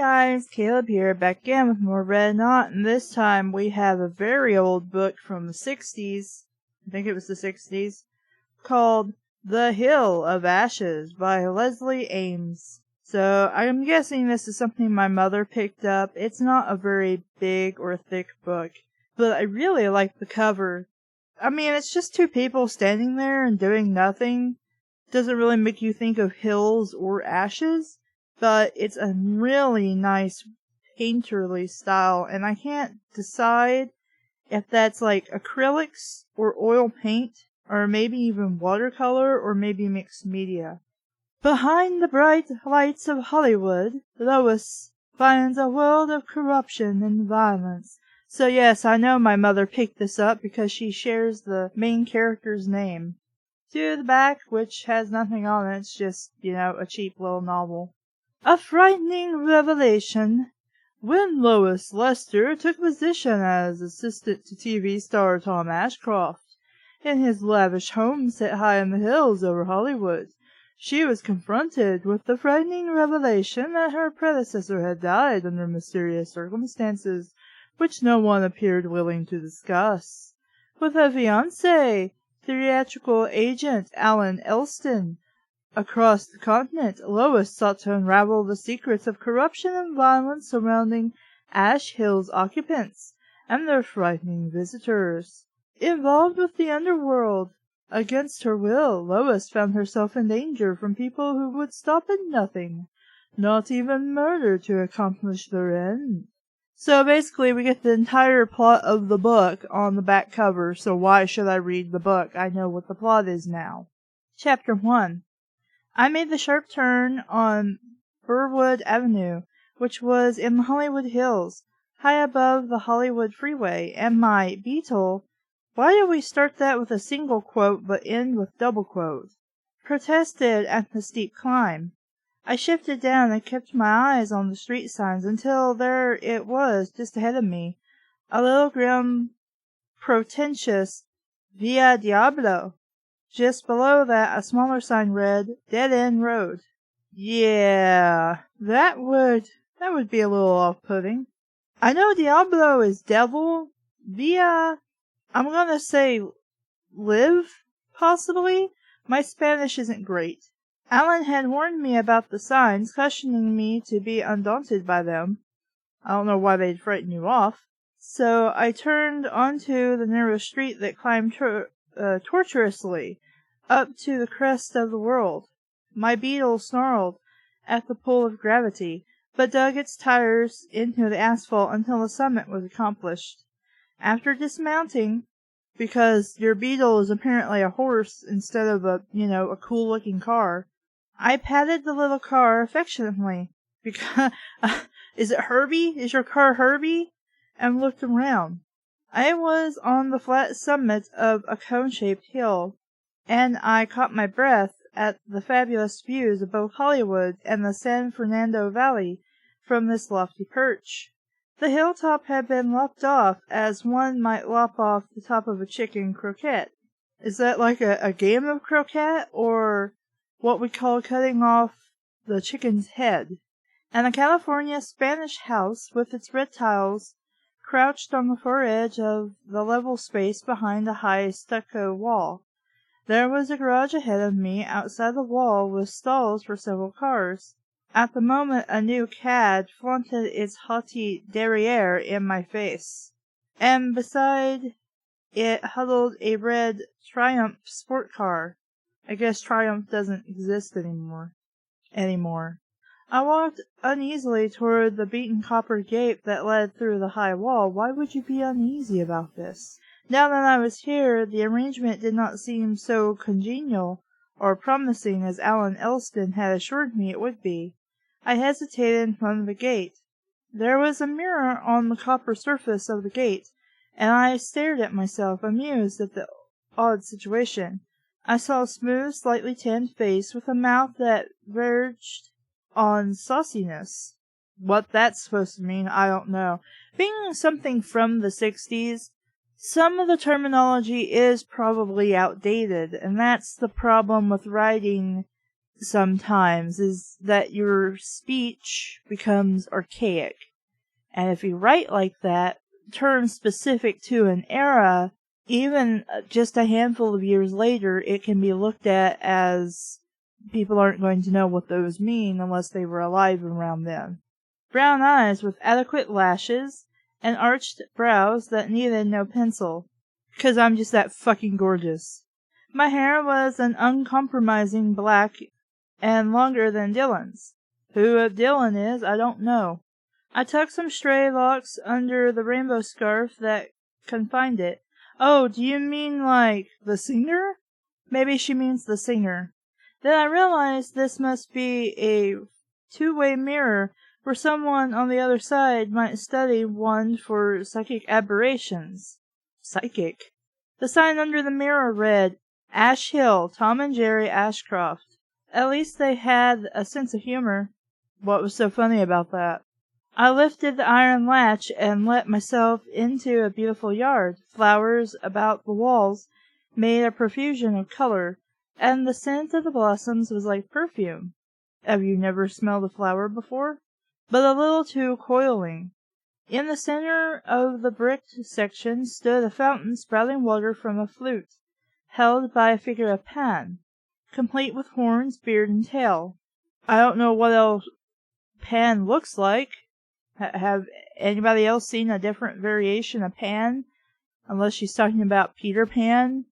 guys, Caleb here, back again with more Red Knot, and this time we have a very old book from the 60s, I think it was the 60s, called The Hill of Ashes by Leslie Ames. So, I'm guessing this is something my mother picked up. It's not a very big or thick book, but I really like the cover. I mean, it's just two people standing there and doing nothing. Doesn't really make you think of hills or ashes. But it's a really nice painterly style, and I can't decide if that's like acrylics or oil paint, or maybe even watercolor, or maybe mixed media. Behind the bright lights of Hollywood, Lois finds a world of corruption and violence. So yes, I know my mother picked this up because she shares the main character's name. To the back, which has nothing on it, it's just, a cheap little novel. A frightening revelation. When Lois Lester took position as assistant to TV star Tom Ashcroft in his lavish home set high in the hills over Hollywood, she was confronted with the frightening revelation that her predecessor had died under mysterious circumstances which no one appeared willing to discuss. With her fiancé, theatrical agent Alan Elston, across the continent, Lois sought to unravel the secrets of corruption and violence surrounding Ash Hill's occupants and their frightening visitors. Involved with the underworld, against her will, Lois found herself in danger from people who would stop at nothing, not even murder, to accomplish their end. So basically we get the entire plot of the book on the back cover, so why should I read the book? I know what the plot is now. Chapter 1. I made the sharp turn on Burwood Avenue, which was in the Hollywood Hills, high above the Hollywood Freeway, and my Beetle, why do we start that with a single quote but end with double quote, protested at the steep climb. I shifted down and kept my eyes on the street signs until there it was just ahead of me, a little grim, pretentious Via Diablo. Just below that, a smaller sign read, Dead End Road. Yeah, that would be a little off-putting. I know Diablo is devil. Via, I'm gonna say live, possibly? My Spanish isn't great. Alan had warned me about the signs, cautioning me to be undaunted by them. I don't know why they'd frighten you off. So I turned onto the narrow street that climbed tortuously up to the crest of the world. My Beetle snarled at the pull of gravity, but dug its tires into the asphalt until the summit was accomplished. After dismounting, because your Beetle is apparently a horse instead of a cool-looking car, I patted the little car affectionately. Because, is it Herbie? Is your car Herbie? And looked around. I was on the flat summit of a cone-shaped hill, and I caught my breath at the fabulous views of both Hollywood and the San Fernando Valley from this lofty perch. The hilltop had been lopped off as one might lop off the top of a chicken croquette. Is that like a game of croquette, or what we call cutting off the chicken's head? And a California Spanish house with its red tiles crouched on the far edge of the level space behind a high stucco wall. There was a garage ahead of me outside the wall with stalls for several cars. At the moment a new cad flaunted its haughty derriere in my face, and beside it huddled a red Triumph sport car. I guess Triumph doesn't exist anymore. I walked uneasily toward the beaten copper gate that led through the high wall. Why would you be uneasy about this? Now that I was here, the arrangement did not seem so congenial or promising as Alan Elston had assured me it would be. I hesitated in front of the gate. There was a mirror on the copper surface of the gate, and I stared at myself, amused at the odd situation. I saw a smooth, slightly tanned face with a mouth that verged on sauciness. What that's supposed to mean, I don't know. Being something from the 60s, some of the terminology is probably outdated, and that's the problem with writing sometimes is that your speech becomes archaic. And if you write like that, terms specific to an era, even just a handful of years later, it can be looked at as people aren't going to know what those mean unless they were alive around then. Brown eyes with adequate lashes, and arched brows that needed no pencil. 'Cause I'm just that fucking gorgeous. My hair was an uncompromising black and longer than Dylan's. Who Dylan is, I don't know. I tucked some stray locks under the rainbow scarf that confined it. Oh, do you mean like the singer? Maybe she means the singer. Then I realized this must be a two-way mirror where someone on the other side might study one for psychic aberrations. Psychic? The sign under the mirror read, Ash Hill, Tom and Jerry Ashcroft. At least they had a sense of humor. What was so funny about that? I lifted the iron latch and let myself into a beautiful yard. Flowers about the walls made a profusion of color, and the scent of the blossoms was like perfume. Have you never smelled a flower before? But a little too coiling. In the center of the bricked section stood a fountain spouting water from a flute, held by a figure of Pan, complete with horns, beard, and tail. I don't know what else Pan looks like. Have anybody else seen a different variation of Pan? Unless she's talking about Peter Pan?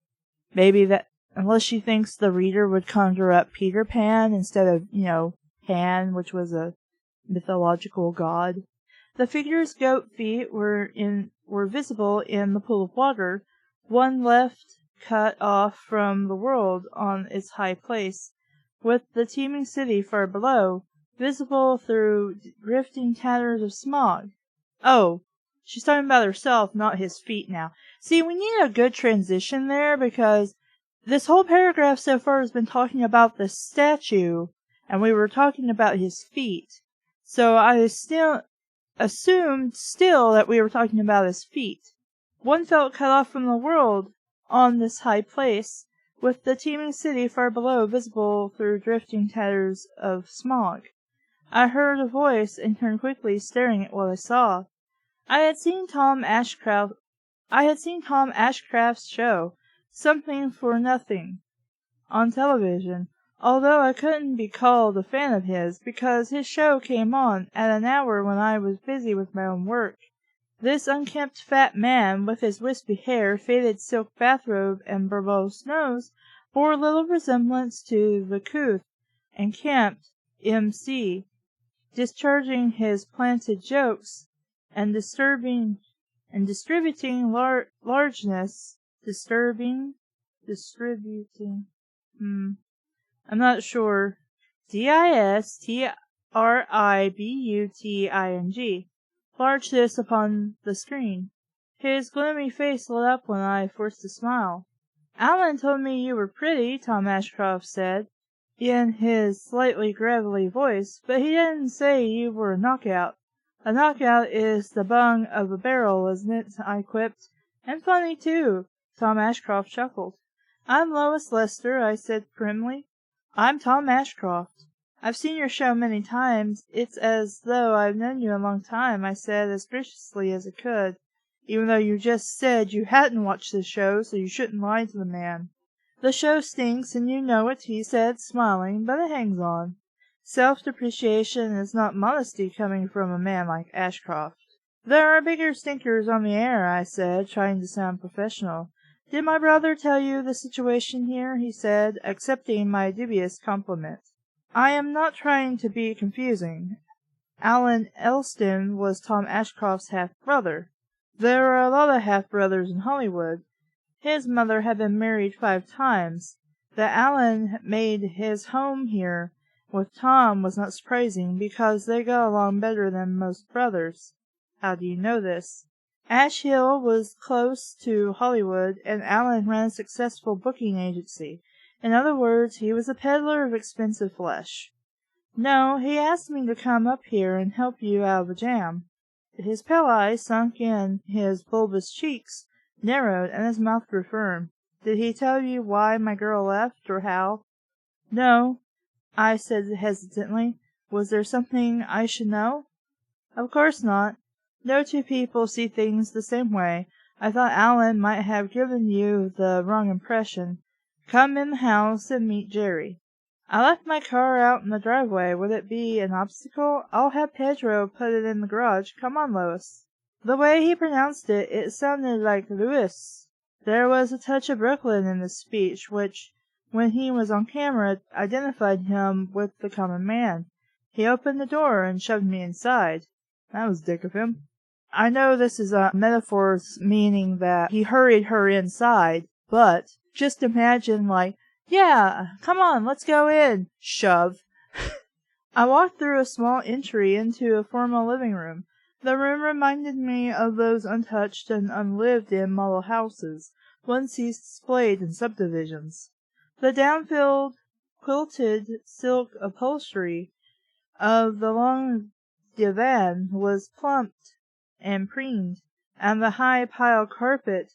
Maybe that, unless she thinks the reader would conjure up Peter Pan instead of, Pan, which was a mythological god. The figure's goat feet were visible in the pool of water, one left cut off from the world on its high place, with the teeming city far below, visible through drifting tatters of smog. Oh, she's talking about herself, not his feet now. See, we need a good transition there, because this whole paragraph so far has been talking about the statue, and we were talking about his feet. So I still assumed that we were talking about his feet. One felt cut off from the world on this high place, with the teeming city far below visible through drifting tatters of smog. I heard a voice and turned quickly, staring at what I saw. I had seen Tom Ashcroft's show, Something for Nothing, on television, although I couldn't be called a fan of his, because his show came on at an hour when I was busy with my own work. This unkempt fat man, with his wispy hair, faded silk bathrobe, and verbose nose, bore little resemblance to the couth and camped MC, discharging his planted jokes and distributing largeness. I'm not sure. distributing. Largeness upon the screen. His gloomy face lit up when I forced a smile. Alan told me you were pretty, Tom Ashcroft said, in his slightly gravelly voice, but he didn't say you were a knockout. A knockout is the bung of a barrel, isn't it? I quipped. And funny, too. Tom Ashcroft chuckled. I'm Lois Lester, I said primly. I'm Tom Ashcroft. I've seen your show many times. It's as though I've known you a long time, I said as graciously as I could, even though you just said you hadn't watched the show, so you shouldn't lie to the man. The show stinks, and you know it, he said, smiling, but it hangs on. Self-depreciation is not modesty coming from a man like Ashcroft. There are bigger stinkers on the air, I said, trying to sound professional. Did my brother tell you the situation here? He said, accepting my dubious compliment. I am not trying to be confusing. Alan Elston was Tom Ashcroft's half-brother. There are a lot of half-brothers in Hollywood. His mother had been married 5 times. That Alan made his home here with Tom was not surprising, because they got along better than most brothers. How do you know this? Ash Hill was close to Hollywood, and Alan ran a successful booking agency. In other words, he was a peddler of expensive flesh. No, he asked me to come up here and help you out of a jam. His pale eyes sunk in, his bulbous cheeks narrowed, and his mouth grew firm. Did he tell you why my girl left, or how? No, I said hesitantly. Was there something I should know? Of course not. No two people see things the same way. I thought Alan might have given you the wrong impression. Come in the house and meet Jerry. I left my car out in the driveway. Would it be an obstacle? I'll have Pedro put it in the garage. Come on, Lois. The way he pronounced it, it sounded like Louis. There was a touch of Brooklyn in his speech, which, when he was on camera, identified him with the common man. He opened the door and shoved me inside. That was dick of him. I know this is a metaphor meaning that he hurried her inside, but just imagine yeah, come on, let's go in. Shove. I walked through a small entry into a formal living room. The room reminded me of those untouched and unlived-in model houses one sees displayed in subdivisions. The down-filled, quilted silk upholstery of the long divan was plumped and preened, and the high-pile carpet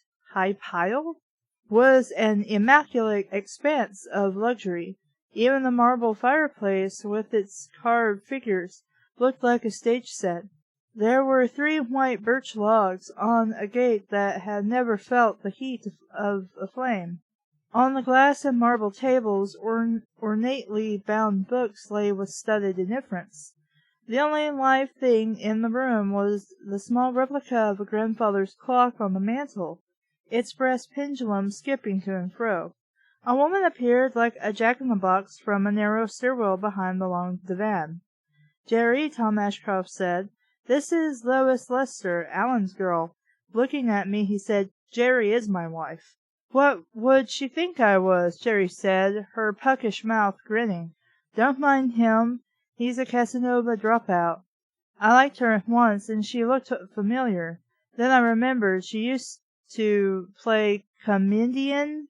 was an immaculate expanse of luxury. Even the marble fireplace, with its carved figures, looked like a stage set. There were 3 white birch logs on a grate that had never felt the heat of a flame. On the glass and marble tables, ornately bound books lay with studied indifference. The only live thing in the room was the small replica of a grandfather's clock on the mantel, its brass pendulum skipping to and fro. A woman appeared like a jack-in-the-box from a narrow stairwell behind the long divan. "Jerry," Tom Ashcroft said, "this is Lois Lester, Alan's girl." Looking at me, he said, "Jerry is my wife." "What would she think I was?" Jerry said, her puckish mouth grinning. "Don't mind him. He's a Casanova dropout. I liked her once, and she looked familiar. Then I remembered she used to play comedian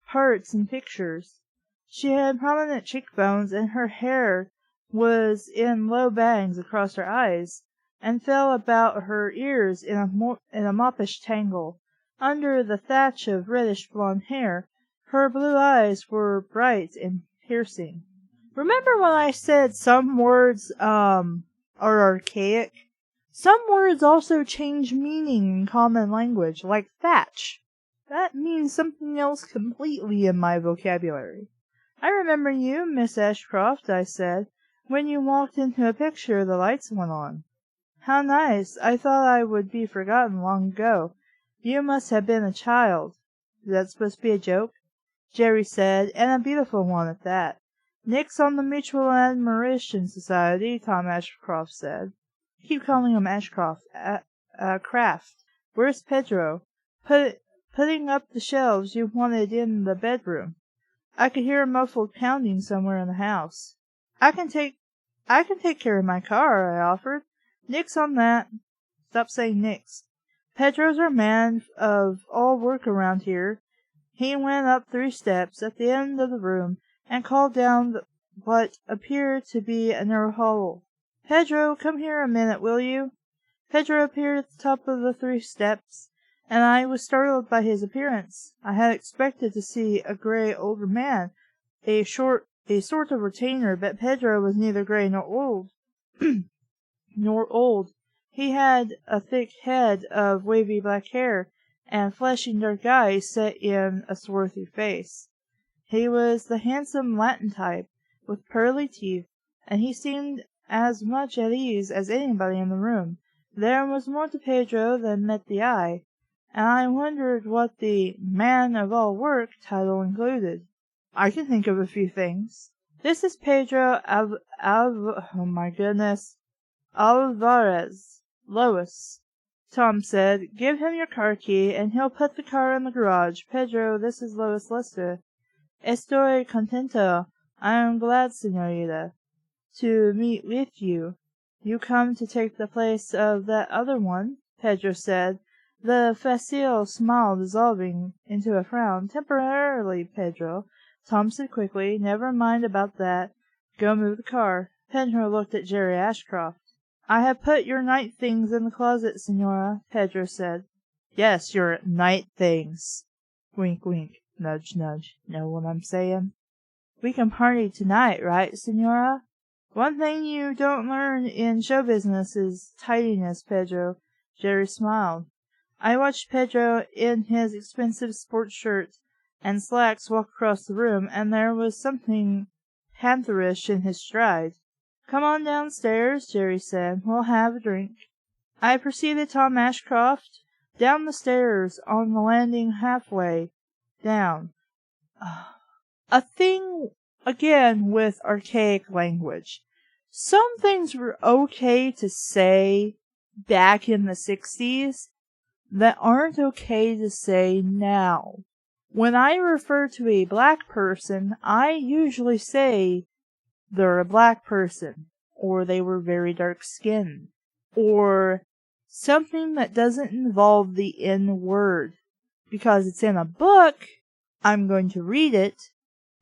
parts in pictures. She had prominent cheekbones, and her hair was in low bangs across her eyes, and fell about her ears in a moppish tangle. Under the thatch of reddish-blonde hair, her blue eyes were bright and piercing. Remember when I said some words, are archaic? Some words also change meaning in common language, like thatch. That means something else completely in my vocabulary. "I remember you, Miss Ashcroft," I said. "When you walked into a picture, the lights went on." "How nice. I thought I would be forgotten long ago. You must have been a child." "Is that supposed to be a joke?" Jerry said, "and a beautiful one at that." "Nix on the Mutual Admiration Society," Tom Ashcroft said. I keep calling him Ashcroft. Kraft. "Where's Pedro?" Putting up the shelves you wanted in the bedroom." I could hear a muffled pounding somewhere in the house. I can take care of my car," I offered. "Nix on that." "Stop saying nix. Pedro's our man of all work around here." He went up 3 steps at the end of the room and called down what appeared to be a narrow hall. "Pedro, come here a minute, will you?" Pedro appeared at the top of the 3 steps, and I was startled by his appearance. I had expected to see a gray older man, a sort of retainer, but Pedro was neither gray nor old. He had a thick head of wavy black hair, and fleshy dark eyes set in a swarthy face. He was the handsome Latin type, with pearly teeth, and he seemed as much at ease as anybody in the room. There was more to Pedro than met the eye, and I wondered what the "Man of All Work" title included. I can think of a few things. "This is Pedro Alvarez, Lois," Tom said. "Give him your car key, and he'll put the car in the garage. Pedro, this is Lois Lester." "Estoy contento. I am glad, señorita, to meet with you. You come to take the place of that other one," Pedro said, the facile smile dissolving into a frown. "Temporarily, Pedro," Tom said quickly. "Never mind about that. Go move the car." Pedro looked at Jerry Ashcroft. "I have put your night things in the closet, señora," Pedro said. "Yes, your night things." Wink, wink. Nudge, nudge. Know what I'm saying? We can party tonight, right, Senora? One thing you don't learn in show business is tidiness, Pedro. Jerry smiled. I watched Pedro in his expensive sports shirt and slacks walk across the room, and there was something pantherish in his stride. Come on downstairs, Jerry said. We'll have a drink. I preceded Tom Ashcroft down the stairs on the landing halfway down. A thing again with archaic language. Some things were okay to say back in the 60s that aren't okay to say now. When I refer to a black person, I usually say they're a black person, or they were very dark-skinned, or something that doesn't involve the N word. Because it's in a book, I'm going to read it,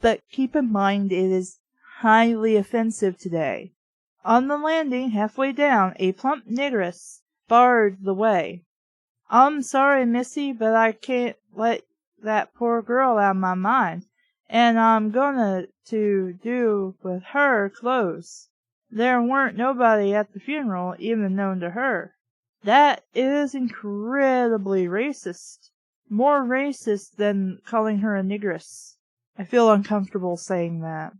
but keep in mind it is highly offensive today. On the landing, halfway down, a plump negress barred the way. I'm sorry, missy, but I can't let that poor girl out of my mind, and I'm gonna to do with her clothes. There weren't nobody at the funeral even known to her. That is incredibly racist. More racist than calling her a negress. I feel uncomfortable saying that.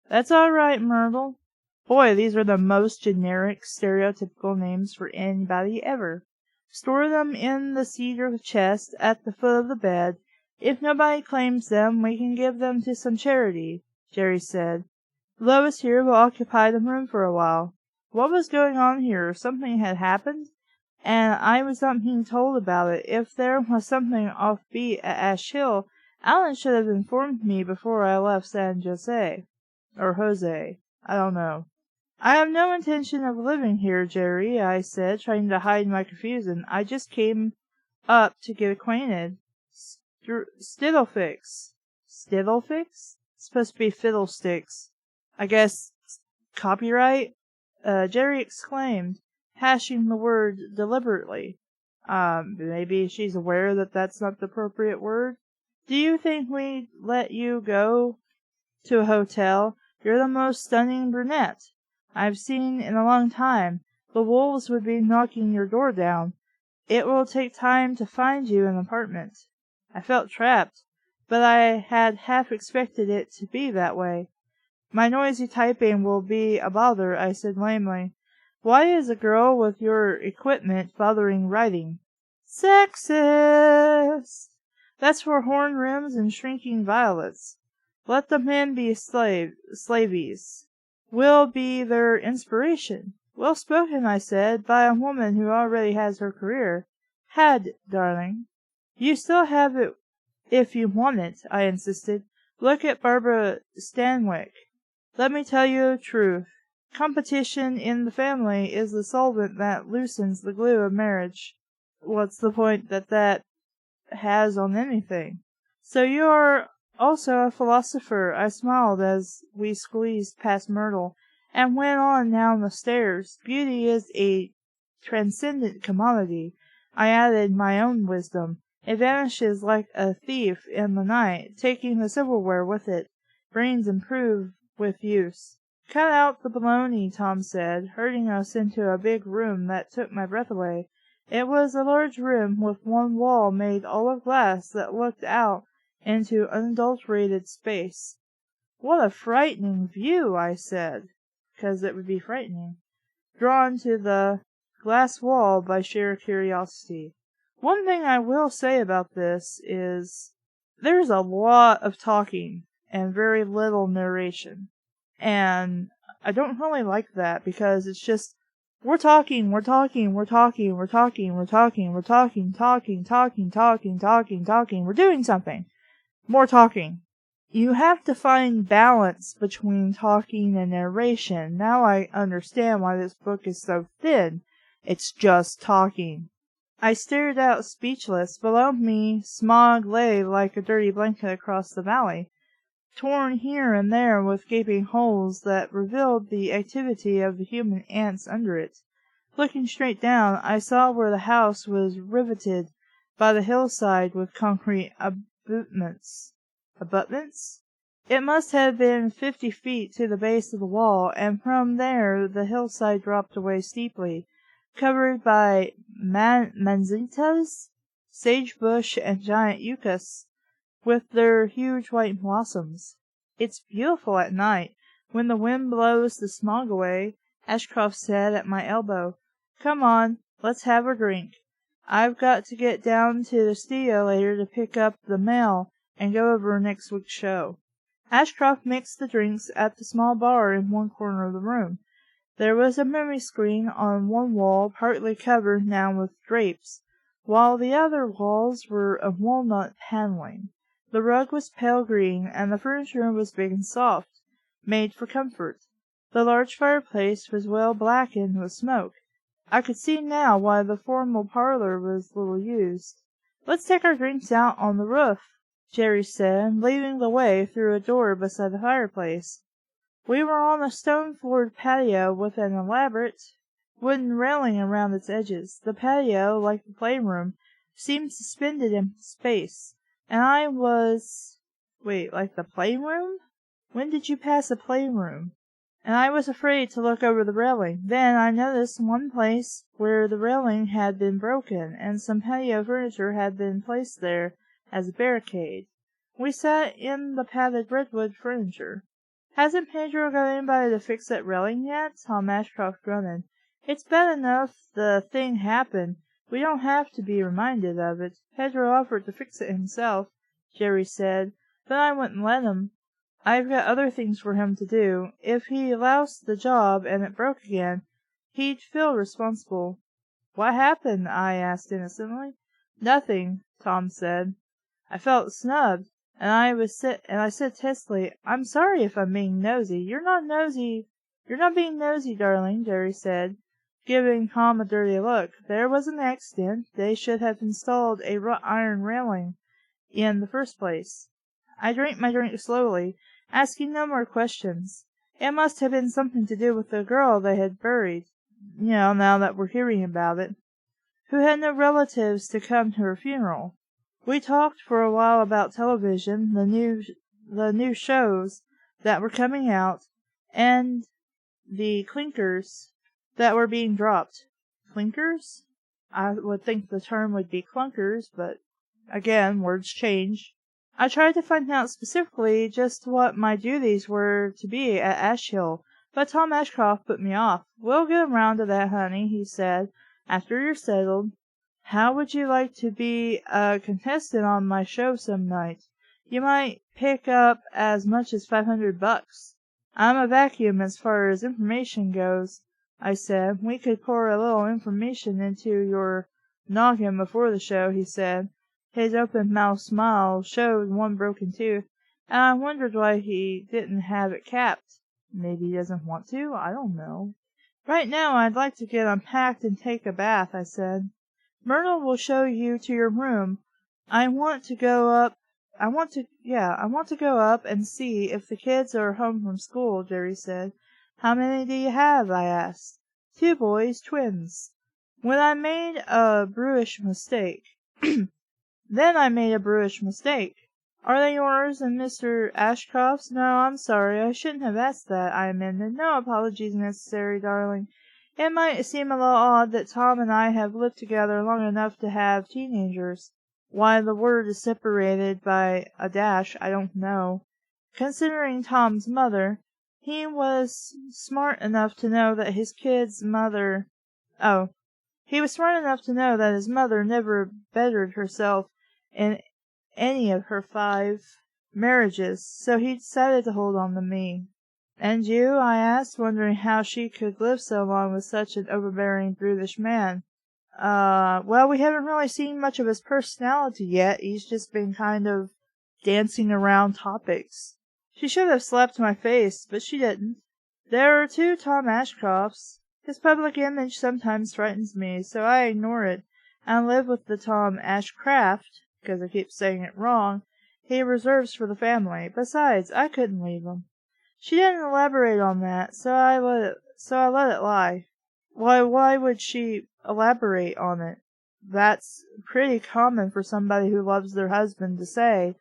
That's all right, Myrtle. Boy, these are the most generic, stereotypical names for anybody ever. Store them in the cedar chest at the foot of the bed. If nobody claims them, we can give them to some charity, Jerry said. Lois here will occupy the room for a while. What was going on here? Something had happened, and I was not being told about it. If there was something offbeat at Ash Hill, Alan should have informed me before I left San Jose. Or Jose. I don't know. I have no intention of living here, Jerry, I said, trying to hide my confusion. I just came up to get acquainted. Stiddlefix. Stiddlefix? It's supposed to be fiddlesticks. I guess copyright? Jerry exclaimed, hashing the word deliberately. Maybe she's aware that that's not the appropriate word. Do you think we'd let you go to a hotel? You're the most stunning brunette I've seen in a long time. The wolves would be knocking your door down. It will take time to find you an apartment. I felt trapped, but I had half expected it to be that way. My noisy typing will be a bother, I said lamely. Why is a girl with your equipment bothering writing? Sexist! That's for horn rims and shrinking violets. Let the men be slavies. We'll be their inspiration. Well spoken, I said, by a woman who already has her career. Had, darling. You still have it if you want it, I insisted. Look at Barbara Stanwyck. Let me tell you the truth. Competition in the family is the solvent that loosens the glue of marriage. What's the point that has on anything? So you are also a philosopher. I smiled as we squeezed past Myrtle and went on down the stairs. Beauty is a transcendent commodity. I added my own wisdom. It vanishes like a thief in the night, taking the silverware with it. Brains improve with use. Cut out the baloney, Tom said, herding us into a big room that took my breath away. It was a large room with one wall made all of glass that looked out into unadulterated space. What a frightening view, I said, 'cause it would be frightening, drawn to the glass wall by sheer curiosity. One thing I will say about this is there's a lot of talking and very little narration. And I don't really like that because it's just we're talking. We're doing something. More talking. You have to find balance between talking and narration. Now I understand why this book is so thin. It's just talking. I stared out speechless. Below me, smog lay like a dirty blanket across the valley, torn here and there with gaping holes that revealed the activity of the human ants under it. Looking straight down, I saw where the house was riveted by the hillside with concrete abutments. Abutments? It must have been 50 feet to the base of the wall, and from there the hillside dropped away steeply, covered by manzanitas, sagebush, and giant yuccas, with their huge white blossoms. It's beautiful at night, when the wind blows the smog away, Ashcroft said at my elbow. Come on, let's have a drink. I've got to get down to the studio later to pick up the mail and go over next week's show. Ashcroft mixed the drinks at the small bar in one corner of the room. There was a movie screen on one wall, partly covered now with drapes, while the other walls were of walnut paneling. The rug was pale green, and the furniture was big and soft, made for comfort. The large fireplace was well blackened with smoke. I could see now why the formal parlor was little used. Let's take our drinks out on the roof, Jerry said, leading the way through a door beside the fireplace. We were on a stone-floored patio with an elaborate wooden railing around its edges. The patio, like the playroom, seemed suspended in space, and I was... Wait, like the playroom? When did you pass a playroom? And I was afraid to look over the railing. Then I noticed one place where the railing had been broken, and some patio furniture had been placed there as a barricade. We sat in the padded redwood furniture. Hasn't Pedro got anybody to fix that railing yet? Tom Ashcroft grunted. It's bad enough the thing happened. We don't have to be reminded of it. Pedro offered to fix it himself, Jerry said, but I wouldn't let him. I've got other things for him to do. If he lost the job and it broke again, he'd feel responsible. What happened? I asked innocently. Nothing, Tom said. I felt snubbed, and I said testily, I'm sorry if I'm being nosy. You're not being nosy, darling, Jerry said, giving Tom a dirty look. There was an accident. They should have installed a wrought iron railing in the first place. I drank my drink slowly, asking no more questions. It must have been something to do with the girl they had buried, now that we're hearing about it, who had no relatives to come to her funeral. We talked for a while about television, the new shows that were coming out, and the clinkers that were being dropped. Clinkers? I would think the term would be clunkers, but again, words change. I tried to find out specifically just what my duties were to be at Ash Hill, but Tom Ashcroft put me off. We'll get around to that, honey, he said, after you're settled. How would you like to be a contestant on my show some night? You might pick up as much as $500. I'm a vacuum as far as information goes, I said. We could pour a little information into your noggin before the show, he said. His open-mouthed smile showed one broken tooth, and I wondered why he didn't have it capped. Maybe he doesn't want to? I don't know. Right now I'd like to get unpacked and take a bath, I said. Myrtle will show you to your room. I want to go up and see if the kids are home from school, Jerry said. How many do you have? I asked. 2 boys, twins. Then I made a brewish mistake. Are they yours and Mr. Ashcroft's? No, I'm sorry. I shouldn't have asked that, I amended. No apologies necessary, darling. It might seem a little odd that Tom and I have lived together long enough to have teenagers. Why the word is separated by a dash, I don't know. Considering Tom's mother, he was smart enough to know that his mother never bettered herself in any of her 5 marriages, so he decided to hold on to me. And you? I asked, wondering how she could live so long with such an overbearing, brutish man. Well, we haven't really seen much of his personality yet. He's just been kind of dancing around topics. She should have slapped my face, but she didn't. There are 2 Tom Ashcrofts. His public image sometimes frightens me, so I ignore it, and live with the Tom Ashcraft, because I keep saying it wrong, he reserves for the family. Besides, I couldn't leave him. She didn't elaborate on that, so I let it lie. Why would she elaborate on it? That's pretty common for somebody who loves their husband to say.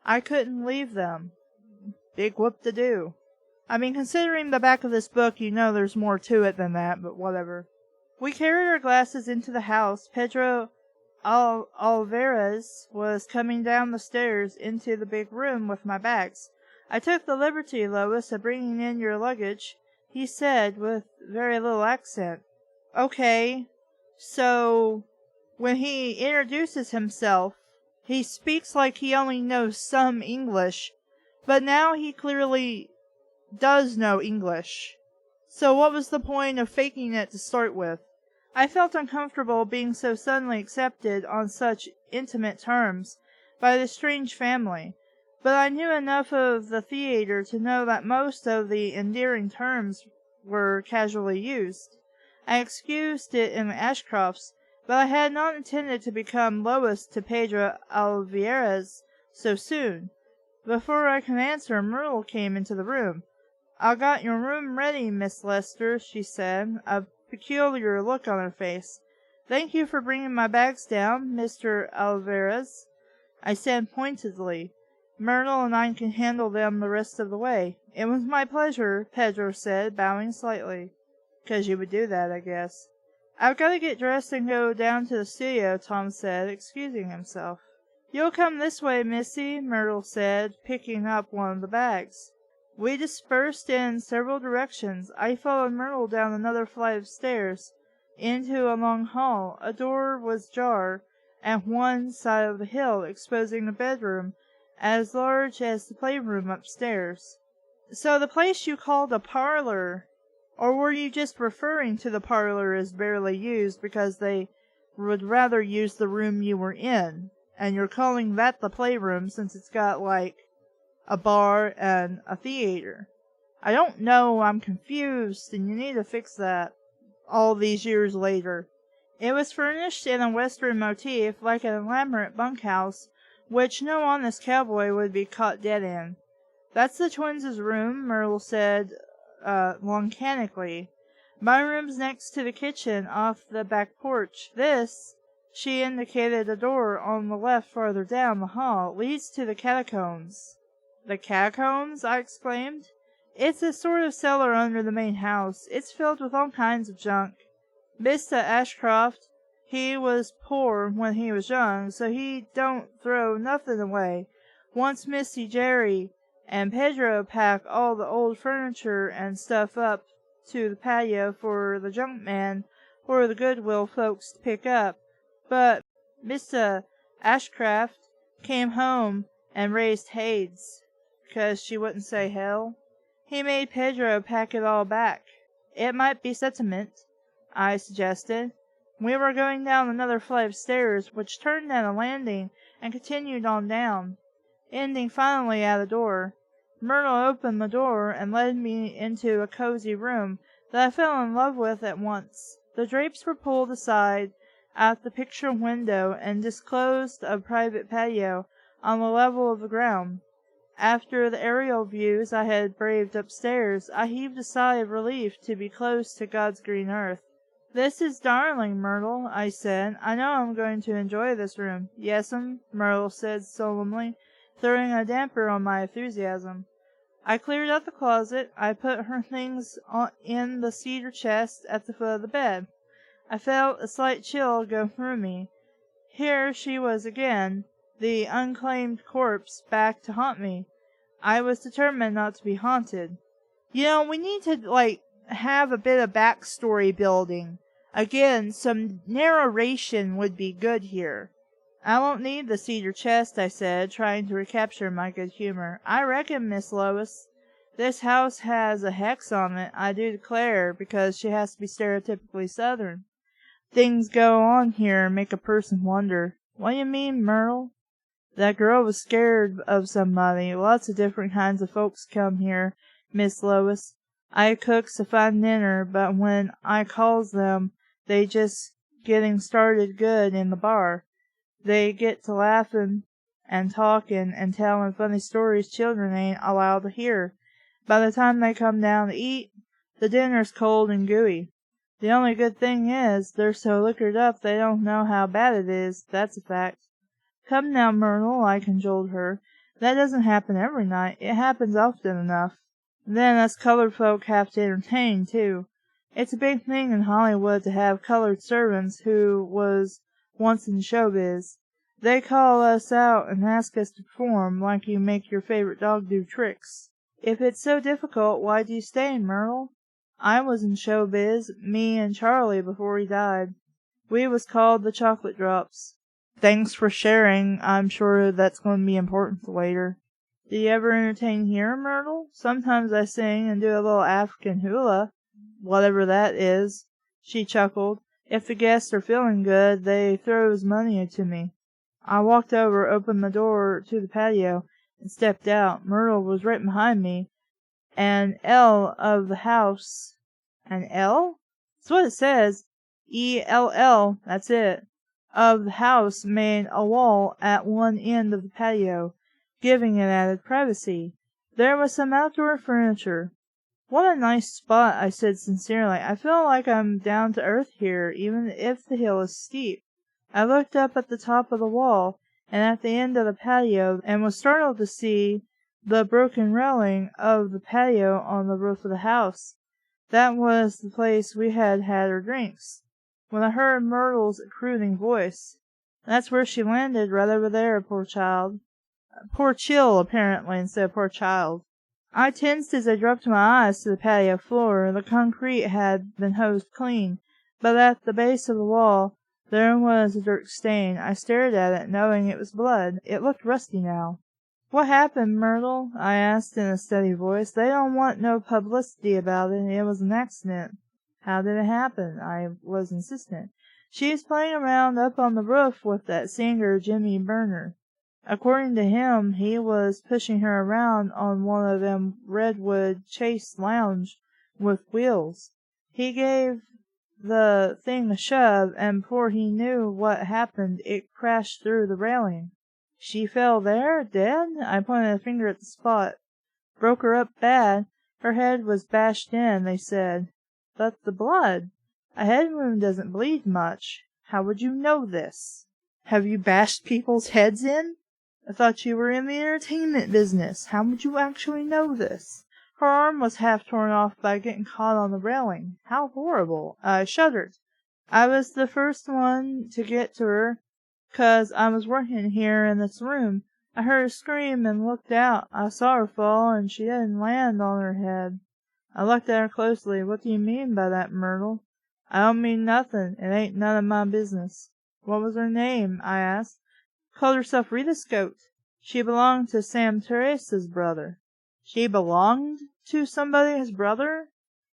I couldn't leave them. Big whoop-de-doo. I mean, considering the back of this book, you know there's more to it than that, but whatever. We carried our glasses into the house. Pedro Alvarez was coming down the stairs into the big room with my bags. I took the liberty, Lois, of bringing in your luggage, he said with very little accent. Okay, so when he introduces himself, he speaks like he only knows some English, but now he clearly does know English. So what was the point of faking it to start with? I felt uncomfortable being so suddenly accepted on such intimate terms by this strange family, but I knew enough of the theater to know that most of the endearing terms were casually used. I excused it in the Ashcrofts, but I had not intended to become Lois to Pedro Alvarez so soon. Before I could answer, Myrtle came into the room. "I got your room ready, Miss Lester," she said, a peculiar look on her face. "Thank you for bringing my bags down, Mr. Alvarez," I said pointedly. "Myrtle and I can handle them the rest of the way." "It was my pleasure," Pedro said, bowing slightly. "'Cause you would do that, I guess." "I've got to get dressed and go down to the studio," Tom said, excusing himself. "You'll come this way, Missy," Myrtle said, picking up one of the bags. We dispersed in several directions. I followed Myrtle down another flight of stairs, into a long hall. A door was ajar at one side of the hill, exposing a bedroom as large as the playroom upstairs. "So the place you called a parlor, or were you just referring to the parlor as barely used because they would rather use the room you were in, and you're calling that the playroom since it's got, like, a bar and a theater?" "I don't know, I'm confused, and you need to fix that." All these years later. It was furnished in a western motif, like an elaborate bunkhouse, which no honest cowboy would be caught dead in. "That's the twins' room," Myrtle said laconically. "My room's next to the kitchen off the back porch. This," she indicated a door on the left farther down the hall, "leads to the catacombs." "The catacombs?" I exclaimed. "It's a sort of cellar under the main house. It's filled with all kinds of junk. Mr. Ashcroft, he was poor when he was young, so he don't throw nothing away. Once Missy Jerry and Pedro pack all the old furniture and stuff up to the patio for the junk man or the Goodwill folks to pick up. But Mr. Ashcraft came home and raised Hades, 'cause she wouldn't say hell. He made Pedro pack it all back." "It might be sentiment," I suggested. We were going down another flight of stairs, which turned at a landing and continued on down, ending finally at a door. Myrtle opened the door and led me into a cozy room that I fell in love with at once. The drapes were pulled aside at the picture window and disclosed a private patio on the level of the ground. After the aerial views I had braved upstairs, I heaved a sigh of relief to be close to God's green earth. "This is darling, Myrtle," I said. "I know I'm going to enjoy this room." "Yes'm," Myrtle said solemnly, throwing a damper on my enthusiasm. I cleared out the closet. I put her things in the cedar chest at the foot of the bed. I felt a slight chill go through me. Here she was again, the unclaimed corpse, back to haunt me. I was determined not to be haunted. You know, we need to, have a bit of backstory building. Again, some narration would be good here. "I won't need the cedar chest," I said, trying to recapture my good humor. "I reckon, Miss Lois, this house has a hex on it, I do declare, because she has to be stereotypically Southern. Things go on here and make a person wonder." "What do you mean, Myrtle?" "That girl was scared of somebody. Lots of different kinds of folks come here, Miss Lois. I cooks a fine dinner, but when I calls them, they just getting started good in the bar. They get to laughing and talking and telling funny stories children ain't allowed to hear. By the time they come down to eat, the dinner's cold and gooey. The only good thing is, they're so liquored up they don't know how bad it is, that's a fact." "Come now, Myrtle," I cajoled her. That doesn't happen every night. It happens often enough. Then us colored folk have to entertain, too. It's a big thing in Hollywood to have colored servants who was once in showbiz. They call us out and ask us to perform like you make your favorite dog do tricks. If it's so difficult, why do you stay, Myrtle? I was in showbiz, me and Charlie, before he died. We was called the Chocolate Drops. Thanks for sharing. I'm sure that's going to be important later. Do you ever entertain here, Myrtle? Sometimes I sing and do a little African hula, whatever that is. She chuckled. If the guests are feeling good, they throws money to me. I walked over, opened the door to the patio, and stepped out. Myrtle was right behind me. An L of the house. An L? That's what it says. E-L-L, that's it. Of the house made a wall at one end of the patio, giving it added privacy. There was some outdoor furniture. What a nice spot, I said sincerely. I feel like I'm down to earth here, even if the hill is steep. I looked up at the top of the wall and at the end of the patio and was startled to see the broken railing of the patio on the roof of the house. That was the place we had had our drinks. When I heard Myrtle's crooning voice. That's where she landed, right over there, poor child. Poor chill, apparently, instead of poor child. I tensed as I dropped my eyes to the patio floor. The concrete had been hosed clean, but at the base of the wall there was a dark stain. I stared at it, knowing it was blood. It looked rusty now. What happened, Myrtle? I asked in a steady voice. They don't want no publicity about it. It was an accident. How did it happen? I was insistent. She was playing around up on the roof with that singer Jimmy Burner. According to him, he was pushing her around on one of them redwood chase lounge with wheels. He gave the thing a shove, and before he knew what happened, it crashed through the railing. She fell there, dead? I pointed a finger at the spot. Broke her up bad. Her head was bashed in, they said. But the blood? A head wound doesn't bleed much. How would you know this? Have you bashed people's heads in? I thought you were in the entertainment business. How would you actually know this? Her arm was half torn off by getting caught on the railing. How horrible. I shuddered. I was the first one to get to her, 'cause I was working here in this room. I heard her scream and looked out. I saw her fall, and she didn't land on her head. I looked at her closely. What do you mean by that, Myrtle? I don't mean nothing. It ain't none of my business. What was her name? I asked. Called herself Rita Scout. She belonged to Sam Teresa's brother. She belonged to somebody's brother?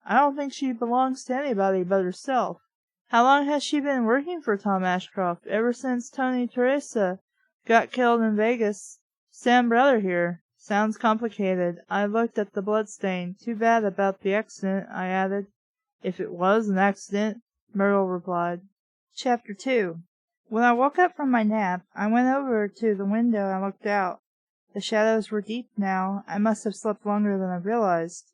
I don't think she belongs to anybody but herself. How long has she been working for Tom Ashcroft? Ever since Tony Teresa got killed in Vegas. Sam brother here. Sounds complicated. I looked at the bloodstain. Too bad about the accident, I added. If it was an accident, Myrtle replied. Chapter 2. When I woke up from my nap, I went over to the window and looked out. The shadows were deep now. I must have slept longer than I realized.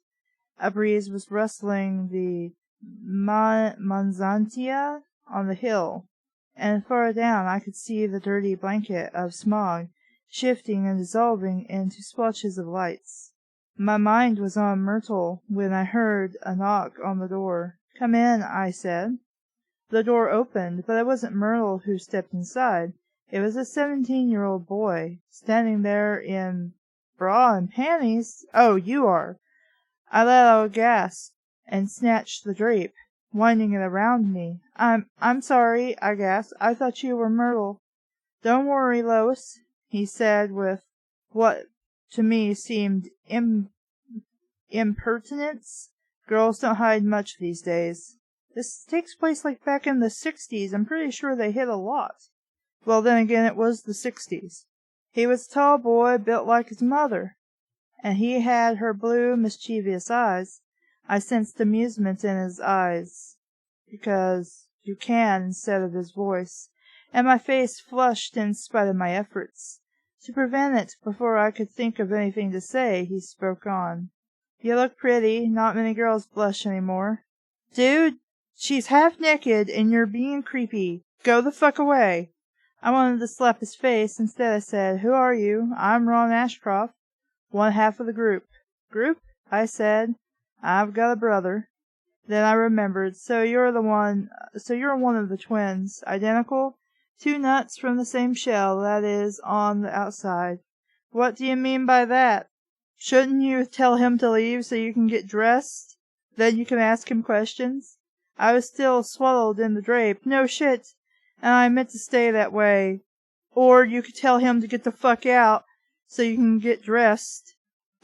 A breeze was rustling the manzantia on the hill, and far down I could see the dirty blanket of smog shifting and dissolving into splotches of lights. My mind was on Myrtle when I heard a knock on the door. Come in, I said. The door opened, but it wasn't Myrtle who stepped inside. It was a 17-year-old boy, standing there in bra and panties. Oh, you are. I let out a gasp and snatched the drape, winding it around me. I'm sorry, I gasped. I thought you were Myrtle. Don't worry, Lois, he said with what to me seemed impertinence. Girls don't hide much these days. This takes place like back in the 60s. I'm pretty sure they hid a lot. Well, then again, it was the 60s. He was a tall boy, built like his mother, and he had her blue, mischievous eyes. I sensed amusement in his eyes, because you can instead of his voice, and my face flushed in spite of my efforts. To prevent it, before I could think of anything to say, he spoke on. You look pretty. Not many girls blush any more. Dude, she's half naked and you're being creepy. Go the fuck away. I wanted to slap his face. Instead I said, "Who are you?" "I'm Ron Ashcroft, one half of the group." "Group?" I said. "I've got a brother." Then I remembered. So you're one of the twins. Identical? Two nuts from the same shell, that is, on the outside. What do you mean by that? Shouldn't you tell him to leave so you can get dressed? Then you can ask him questions? I was still swaddled in the drape. No shit. And I meant to stay that way. Or you could tell him to get the fuck out so you can get dressed.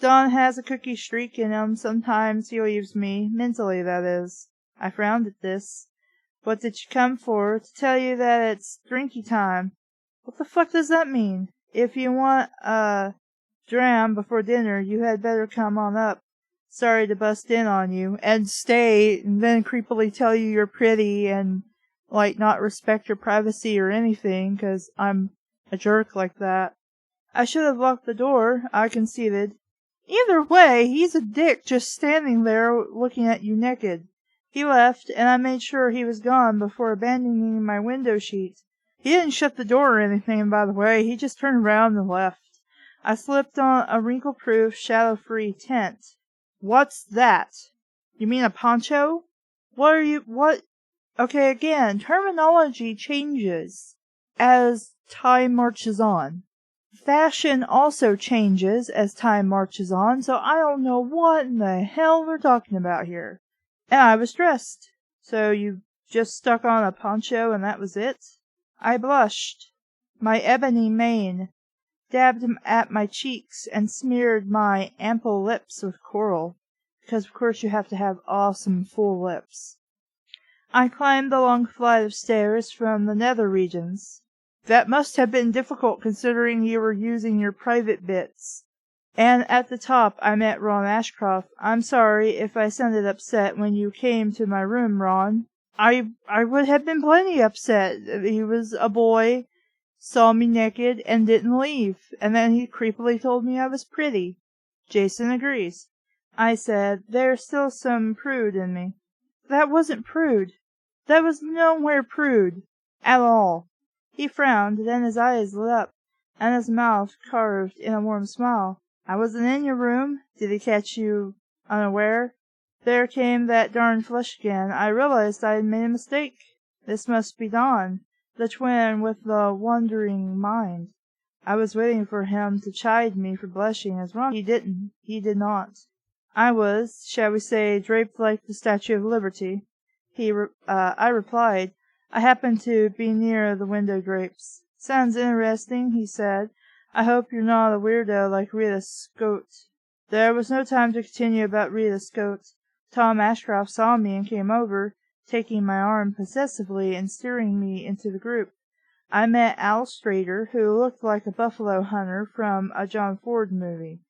Don has a cookie streak in him. Sometimes he leaves me. Mentally, that is. I frowned at this. What did you come for? To tell you that it's drinky time. What the fuck does that mean? If you want a dram before dinner, you had better come on up. Sorry to bust in on you. And stay, and then creepily tell you you're pretty and, not respect your privacy or anything, 'cause I'm a jerk like that. I should have locked the door, I conceded. Either way, he's a dick just standing there looking at you naked. He left, and I made sure he was gone before abandoning my window sheet. He didn't shut the door or anything, by the way. He just turned around and left. I slipped on a wrinkle-proof, shadow-free tent. What's that? You mean a poncho? What? Okay, again, terminology changes as time marches on. Fashion also changes as time marches on, so I don't know what in the hell we're talking about here. And I was dressed. So you just stuck on a poncho and that was it? I blushed. My ebony mane dabbed at my cheeks and smeared my ample lips with coral, because of course you have to have awesome full lips. I climbed the long flight of stairs from the nether regions. That must have been difficult considering you were using your private bits. And at the top I met Ron Ashcroft. I'm sorry if I sounded upset when you came to my room, Ron. I would have been plenty upset. He was a boy, saw me naked, and didn't leave. And then he creepily told me I was pretty. Jason agrees. I said, there's still some prude in me. That wasn't prude. That was nowhere prude. At all. He frowned, then his eyes lit up, and his mouth carved in a warm smile. I wasn't in your room. Did he catch you unaware? There came that darn flush again. I realized I had made a mistake. This must be Dawn, the twin with the wandering mind. I was waiting for him to chide me for blushing as wrong. He didn't. He did not. I was, shall we say, draped like the Statue of Liberty. I replied. I happened to be near the window drapes. Sounds interesting, he said. I hope you're not a weirdo like Rita Scote. There was no time to continue about Rita Scote. Tom Ashcroft saw me and came over, taking my arm possessively and steering me into the group. I met Al Strader, who looked like a buffalo hunter from a John Ford movie,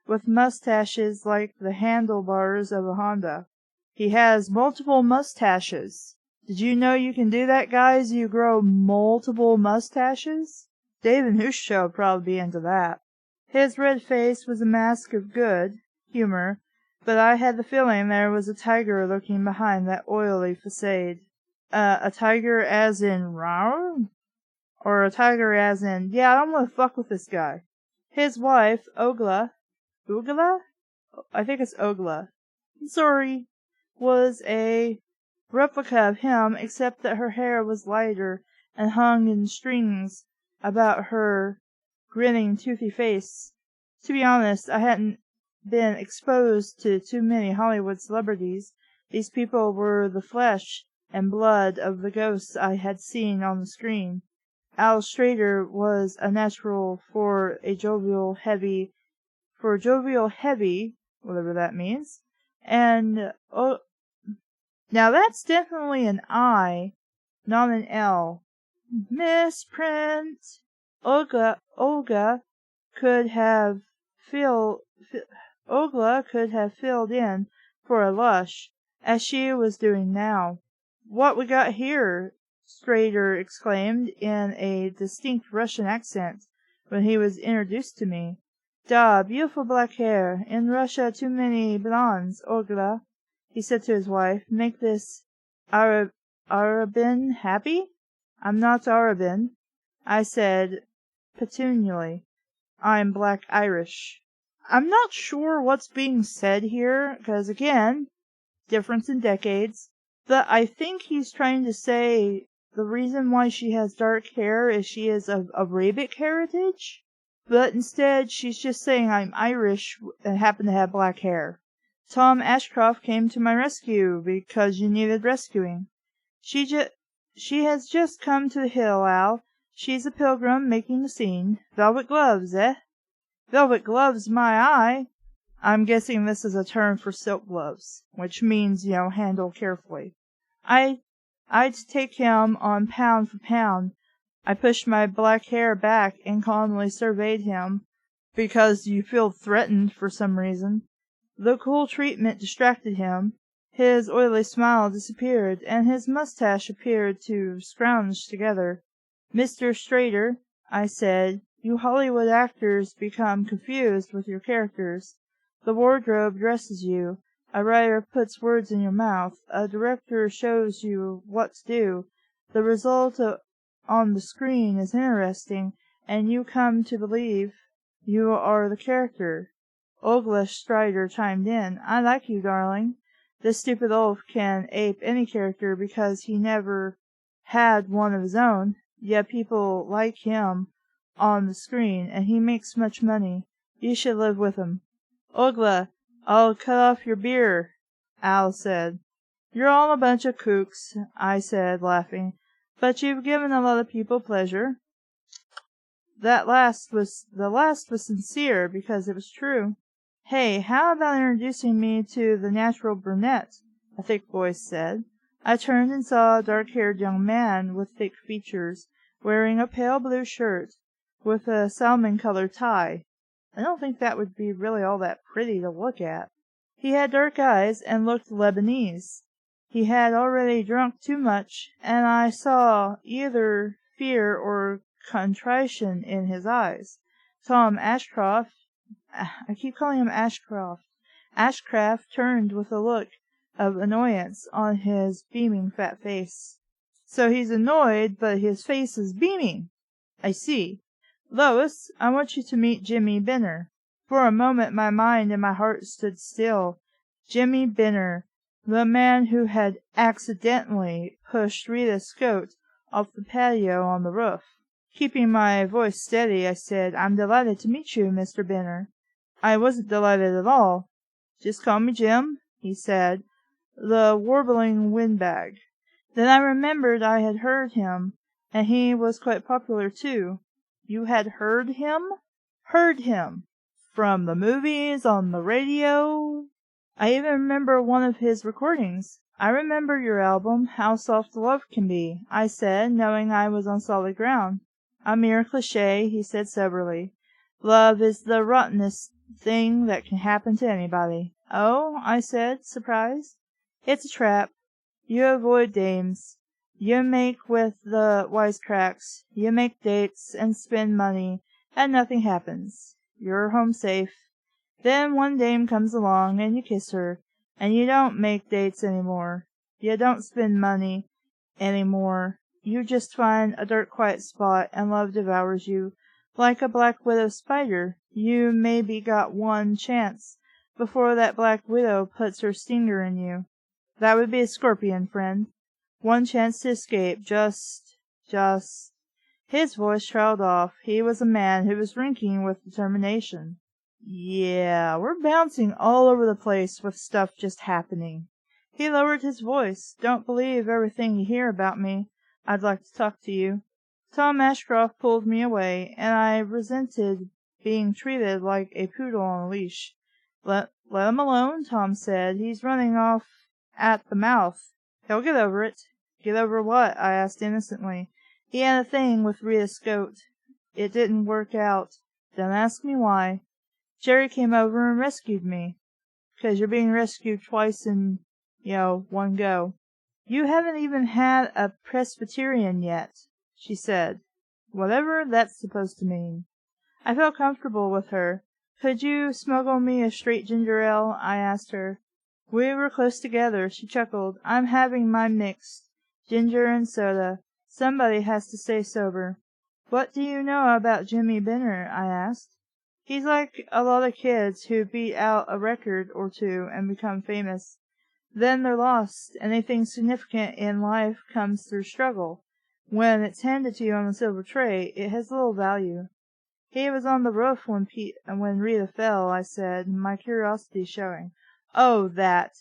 with mustaches like the handlebars of a Honda. He has multiple mustaches. Did you know you can do that, guys? You grow multiple mustaches? Dave and Hoosh Show would probably be into that. His red face was a mask of good humor, but I had the feeling there was a tiger lurking behind that oily facade. A tiger as in rawr? Or a tiger as in, yeah, I don't want to fuck with this guy. His wife, Ogla, I think it's Ogla, sorry, was a replica of him, except that her hair was lighter and hung in strings about her grinning, toothy face. To be honest, I hadn't been exposed to too many Hollywood celebrities. These people were the flesh and blood of the ghosts I had seen on the screen. Al Strader was a natural for jovial heavy, whatever that means, and now that's definitely an I, not an L. Misprint. Olga could have filled in for a lush, as she was doing now. What we got here? Strader exclaimed in a distinct Russian accent when he was introduced to me. Da, beautiful black hair. In Russia too many blondes, Olga, he said to his wife. Make this Arabin happy? I'm not Arabin. I said petulantly. I'm Black Irish. I'm not sure what's being said here, because again, difference in decades. But I think he's trying to say the reason why she has dark hair is she is of Arabic heritage. But instead, she's just saying I'm Irish and happen to have black hair. Tom Ashcroft came to my rescue because you needed rescuing. She has just come to the hill, Al. She's a pilgrim making a scene. Velvet gloves, eh? Velvet gloves, my eye! I'm guessing this is a term for silk gloves, which means, handle carefully. I'd take him on pound for pound. I pushed my black hair back and calmly surveyed him, because you feel threatened for some reason. The cool treatment distracted him. His oily smile disappeared, and his mustache appeared to scrounge together. Mr. Strader, I said, you Hollywood actors become confused with your characters. The wardrobe dresses you. A writer puts words in your mouth. A director shows you what to do. The result on the screen is interesting, and you come to believe you are the character. Olga Strider chimed in. I like you, darling. This stupid oaf can ape any character because he never had one of his own, yet people like him on the screen, and he makes much money. You should live with him. Olga, I'll cut off your beer, Al said. You're all a bunch of kooks, I said, laughing, but you've given a lot of people pleasure. The last was sincere because it was true. Hey, how about introducing me to the natural brunette? A thick voice said. I turned and saw a dark-haired young man with thick features, wearing a pale blue shirt with a salmon-colored tie. I don't think that would be really all that pretty to look at. He had dark eyes and looked Lebanese. He had already drunk too much, and I saw either fear or contrition in his eyes. Tom Ashcroft, I keep calling him Ashcroft. Ashcraft turned with a look of annoyance on his beaming fat face. So he's annoyed, but his face is beaming. I see. Lois, I want you to meet Jimmy Benner. For a moment my mind and my heart stood still. Jimmy Benner, the man who had accidentally pushed Rita Scout off the patio on the roof. Keeping my voice steady, I said, I'm delighted to meet you, Mr. Benner. I wasn't delighted at all. Just call me Jim, he said, the warbling windbag. Then I remembered I had heard him, and he was quite popular too. You had heard him? Heard him. From the movies, on the radio. I even remember one of his recordings. I remember your album, How Soft Love Can Be, I said, knowing I was on solid ground. A mere cliché, he said soberly. Love is the rottenest thing that can happen to anybody. Oh, I said, surprised. It's a trap. You avoid dames. You make with the wisecracks. You make dates and spend money, and nothing happens. You're home safe. Then one dame comes along, and you kiss her, and you don't make dates anymore. You don't spend money anymore. You just find a dark, quiet spot, and love devours you. Like a black widow spider, you maybe got one chance before that black widow puts her stinger in you. That would be a scorpion, friend. One chance to escape, just... His voice trailed off. He was a man who was drinking with determination. Yeah, we're bouncing all over the place with stuff just happening. He lowered his voice. Don't believe everything you hear about me. I'd like to talk to you. Tom Ashcroft pulled me away, and I resented being treated like a poodle on a leash. Let him alone, Tom said. He's running off at the mouth. He'll get over it. Get over what? I asked innocently. He had a thing with Rita Scout. It didn't work out. Don't ask me why. Jerry came over and rescued me. 'Cause you're being rescued twice in, one go. You haven't even had a Presbyterian yet, she said. Whatever that's supposed to mean. I felt comfortable with her. Could you smuggle me a straight ginger ale? I asked her. We were close together. She chuckled. I'm having mine mixed. Ginger and soda. Somebody has to stay sober. "What do you know about Jimmy Benner?" I asked. "He's like a lot of kids who beat out a record or two and become famous. Then they're lost. Anything significant in life comes through struggle. When it's handed to you on a silver tray, it has little value." "He was on the roof when Rita fell," I said, my curiosity showing. "Oh, that!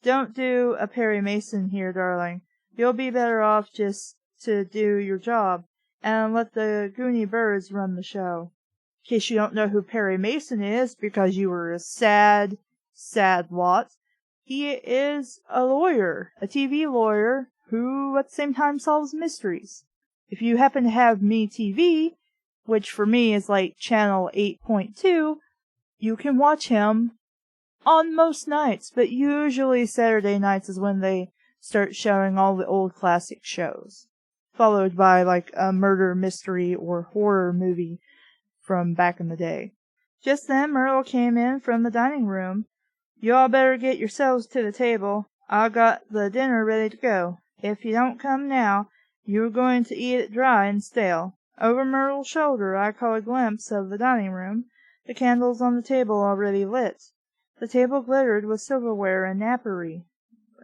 Don't do a Perry Mason here, darling. You'll be better off just to do your job, and let the Gooney birds run the show. In case you don't know who Perry Mason is, because you were a sad, sad lot, he is a lawyer, a TV lawyer, who at the same time solves mysteries. If you happen to have MeTV, which for me is like channel 8.2, you can watch him on most nights, but usually Saturday nights is when they start showing all the old classic shows, followed by like a murder mystery or horror movie from back in the day." Just then Myrtle came in from the dining room. "You all better get yourselves to the table. I got the dinner ready to go. If you don't come now, you're going to eat it dry and stale." Over Myrtle's shoulder I caught a glimpse of the dining room, the candles on the table already lit. The table glittered with silverware and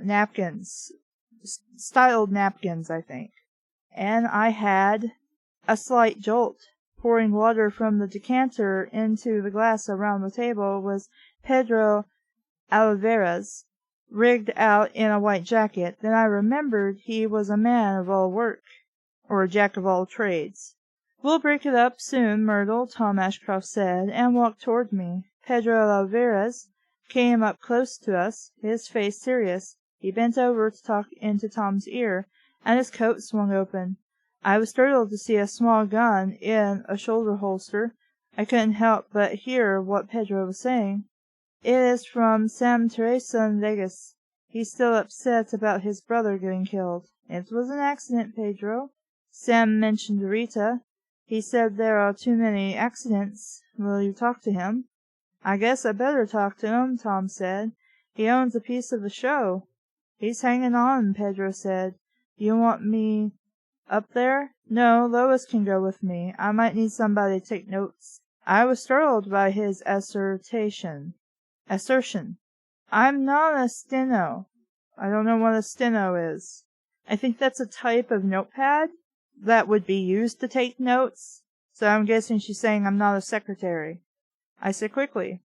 napkins, styled napkins, I think. And I had a slight jolt. Pouring water from the decanter into the glass around the table was Pedro Alvarez, rigged out in a white jacket. Then I remembered he was a man of all work, or a jack of all trades. "We'll break it up soon, Myrtle," Tom Ashcroft said, and walked toward me. Pedro Alvarez came up close to us, his face serious. He bent over to talk into Tom's ear, and his coat swung open. I was startled to see a small gun in a shoulder holster. I couldn't help but hear what Pedro was saying. "It is from Sam Teresa in Vegas. He's still upset about his brother getting killed." "It was an accident, Pedro." Sam mentioned Rita. "He said there are too many accidents. Will you talk to him?" "I guess I better talk to him," Tom said. "He owns a piece of the show." "He's hanging on," Pedro said. "You want me up there?" "No, Lois can go with me. I might need somebody to take notes." I was startled by his assertion. "I'm not a steno." I don't know what a steno is. I think that's a type of notepad that would be used to take notes, so I'm guessing she's saying I'm not a secretary. I said quickly,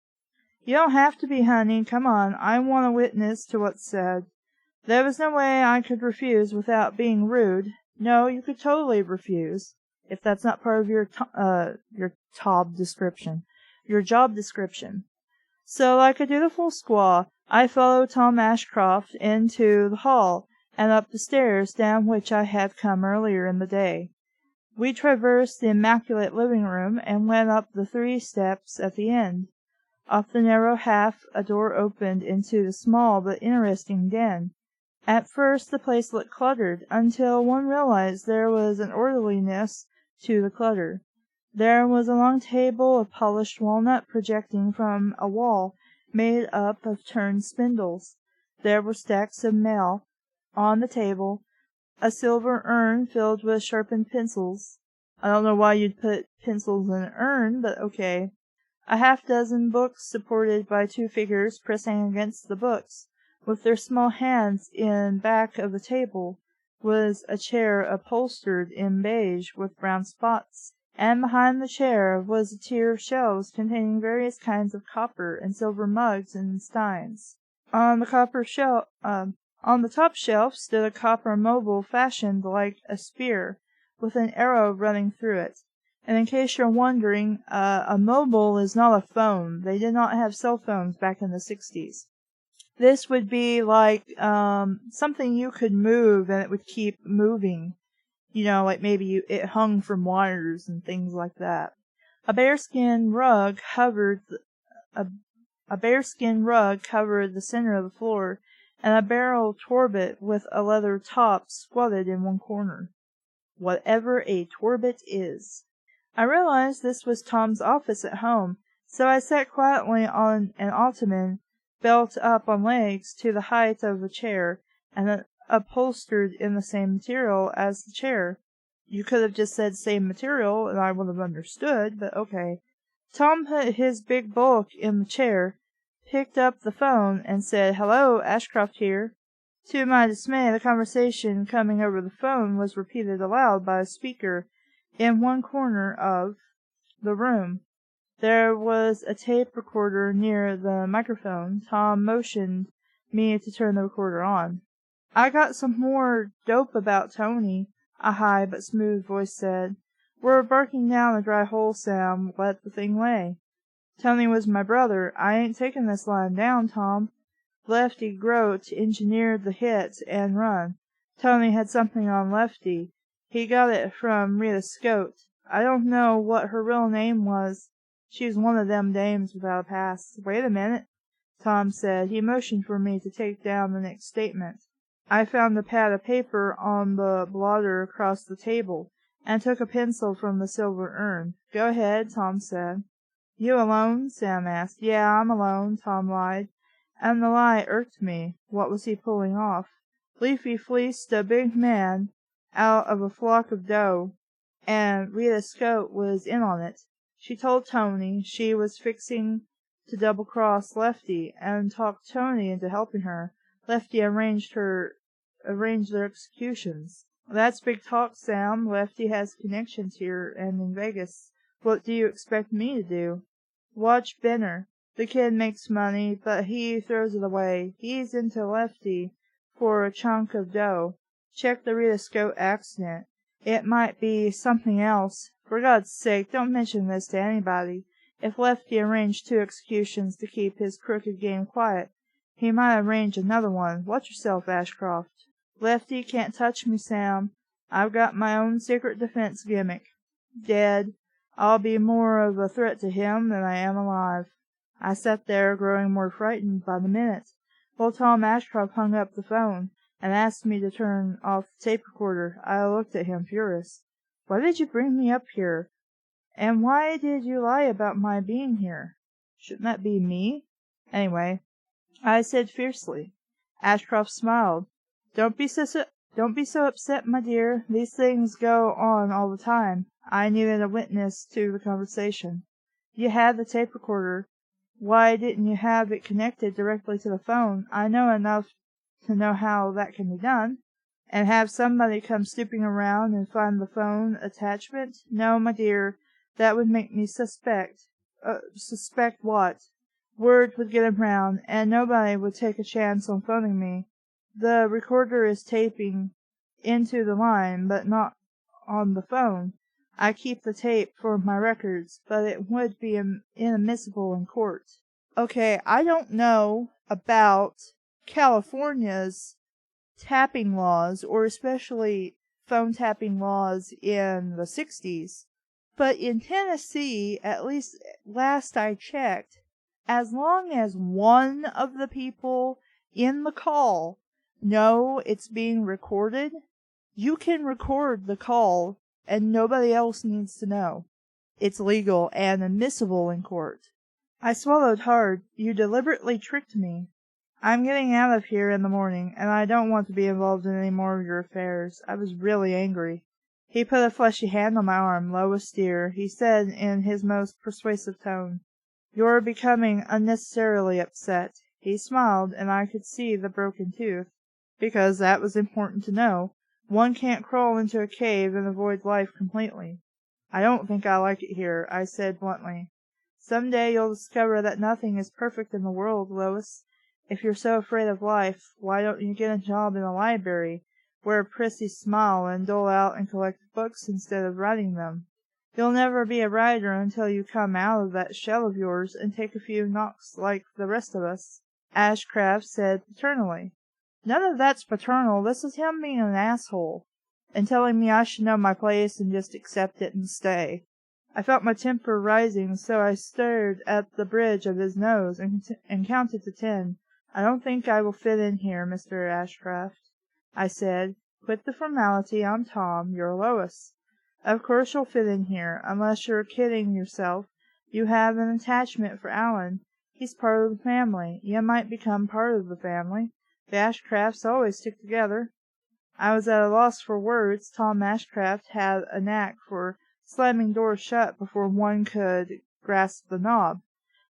"You don't have to be, honey. Come on. I want a witness to what's said." There was no way I could refuse without being rude. No, you could totally refuse, if that's not part of your job description. So, like a dutiful squaw, I followed Tom Ashcroft into the hall, and up the stairs down which I had come earlier in the day. We traversed the immaculate living room, and went up the 3 steps at the end. Off the narrow half a door opened into the small but interesting den. At first the place looked cluttered, until one realized there was an orderliness to the clutter. There was a long table of polished walnut projecting from a wall made up of turned spindles. There were stacks of mail on the table, a silver urn filled with sharpened pencils. I don't know why you'd put pencils in an urn, but okay. A half-dozen books supported by 2 figures pressing against the books, with their small hands in back of the table, was a chair upholstered in beige with brown spots, and behind the chair was a tier of shelves containing various kinds of copper and silver mugs and steins. On the top shelf stood a copper mobile fashioned like a spear, with an arrow running through it. And in case you're wondering, a mobile is not a phone. They did not have cell phones back in the 60s. This would be like something you could move and it would keep moving. You know, like maybe it hung from wires and things like that. A bearskin rug covered the center of the floor, and a barrel torbit with a leather top squatted in one corner. Whatever a torbit is. I realized this was Tom's office at home, so I sat quietly on an ottoman, built up on legs to the height of a chair, and upholstered in the same material as the chair. You could have just said same material and I would have understood, but okay. Tom put his big bulk in the chair, picked up the phone, and said, "Hello, Ashcroft here." To my dismay, the conversation coming over the phone was repeated aloud by a speaker in one corner of the room. There was a tape recorder near the microphone. Tom motioned me to turn the recorder on. "I got some more dope about Tony," a high but smooth voice said. "We're barking down a dry hole, Sam. Let the thing lay." "Tony was my brother. I ain't taking this lying down, Tom." Lefty Grote engineered the hit and run. Tony had something on Lefty. He got it from Rita Scote. I don't know what her real name was. She was one of them dames without a past. "Wait a minute," Tom said. He motioned for me to take down the next statement. I found a pad of paper on the blotter across the table, and took a pencil from the silver urn. "Go ahead," Tom said. "You alone?" Sam asked. "Yeah, I'm alone," Tom lied, and the lie irked me. What was he pulling off? Leafy fleeced a big man out of a flock of doe, and Rita Scote was in on it. She told Tony she was fixing to double-cross Lefty, and talked Tony into helping her. Lefty arranged their executions. "That's big talk, Sam. Lefty has connections here and in Vegas. What do you expect me to do?" "Watch Benner. The kid makes money, but he throws it away. He's into Lefty for a chunk of dough. Check the Rita Scote accident. It might be something else. For God's sake, don't mention this to anybody. If Lefty arranged 2 executions to keep his crooked game quiet, he might arrange another one. Watch yourself, Ashcroft." "Lefty can't touch me, Sam. I've got my own secret defense gimmick. Dead, I'll be more of a threat to him than I am alive." I sat there, growing more frightened by the minute, while Tom Ashcroft hung up the phone and asked me to turn off the tape recorder. I looked at him furious. "Why did you bring me up here? And why did you lie about my being here? Shouldn't that be me? Anyway," I said fiercely. Ashcroft smiled. Don't be so upset, my dear. These things go on all the time. I needed a witness to the conversation." "You had the tape recorder. Why didn't you have it connected directly to the phone? I know enough to know how that can be done." "And have somebody come snooping around and find the phone attachment? No, my dear, that would make me suspect." "Suspect what?" "Word would get around, and nobody would take a chance on phoning me. The recorder is taping into the line, but not on the phone. I keep the tape for my records, but it would be inadmissible in court." "Okay, I don't know about California's tapping laws, or especially phone tapping laws in the 60s, but in Tennessee, at least last I checked, as long as one of the people in the call know it's being recorded, you can record the call and nobody else needs to know. It's legal and admissible in court." I swallowed hard. "You deliberately tricked me. I'm getting out of here in the morning, and I don't want to be involved in any more of your affairs." I was really angry. He put a fleshy hand on my arm. "Lois, dear," he said in his most persuasive tone, "you're becoming unnecessarily upset." He smiled, and I could see the broken tooth, because that was important to know. One can't crawl into a cave and avoid life completely. "I don't think I like it here," I said bluntly. "Some day you'll discover that nothing is perfect in the world, Lois. If you're so afraid of life, why don't you get a job in a library, wear a prissy smile, and dole out and collect books instead of writing them? You'll never be a writer until you come out of that shell of yours and take a few knocks like the rest of us," Ashcroft said paternally. "None of that's paternal. This is him being an asshole, and telling me I should know my place and just accept it and stay." I felt my temper rising, so I stared at the bridge of his nose and counted to 10. "I don't think I will fit in here, Mr. Ashcroft," I said. "Quit the formality. I'm Tom. You're Lois. Of course you'll fit in here, unless you're kidding yourself. You have an attachment for Alan. He's part of the family. You might become part of the family. The Ashcrofts always stick together." I was at a loss for words. Tom Ashcraft had a knack for slamming doors shut before one could grasp the knob.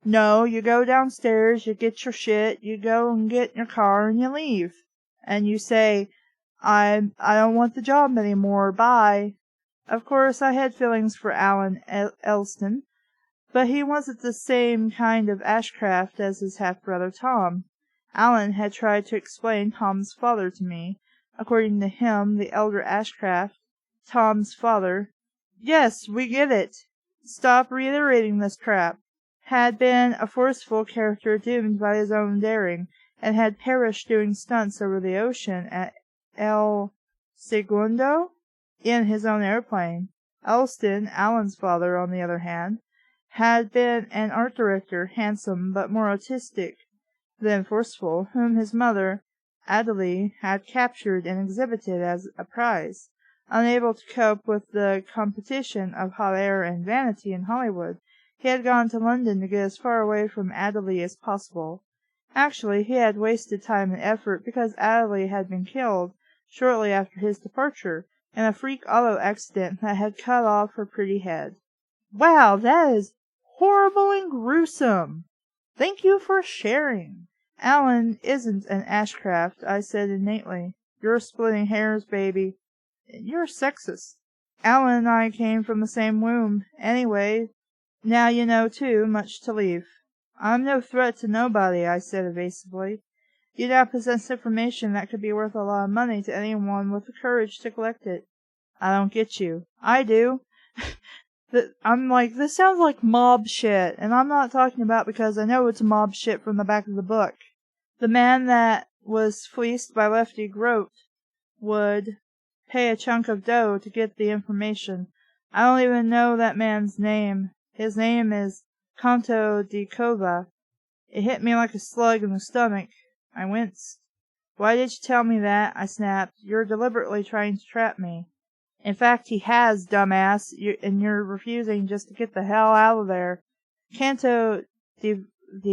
No, you go downstairs, you get your shit, you go and get in your car, and you leave. And you say, I don't want the job anymore, bye. Of course, I had feelings for Alan Elston, but he wasn't the same kind of Ashcraft as his half-brother Tom. Alan had tried to explain Tom's father to me. According to him, the elder Ashcraft, Tom's father, yes, we get it. Stop reiterating this crap. Had been a forceful character doomed by his own daring, and had perished doing stunts over the ocean at El Segundo in his own airplane. Elston, Alan's father, on the other hand, had been an art director, handsome but more autistic than forceful, whom his mother, Adele, had captured and exhibited as a prize. Unable to cope with the competition of hot air and vanity in Hollywood, he had gone to London to get as far away from Adele as possible. Actually, he had wasted time and effort because Adele had been killed shortly after his departure in a freak auto accident that had cut off her pretty head. Wow, that is horrible and gruesome. Thank you for sharing. Alan isn't an Ashcraft, I said innately. You're splitting hairs, baby. You're sexist. Alan and I came from the same womb. Anyway, now you know, too much to leave. I'm no threat to nobody, I said evasively. You now possess information that could be worth a lot of money to anyone with the courage to collect it. I don't get you. I do. I'm like, this sounds like mob shit, and I'm not talking about because I know it's mob shit from the back of the book. The man that was fleeced by Lefty Grote would pay a chunk of dough to get the information. I don't even know that man's name. His name is Canto di Cova. It hit me like a slug in the stomach. I winced. Why did you tell me that? I snapped. You're deliberately trying to trap me. In fact, he has, dumbass, and you're refusing just to get the hell out of there. Canto di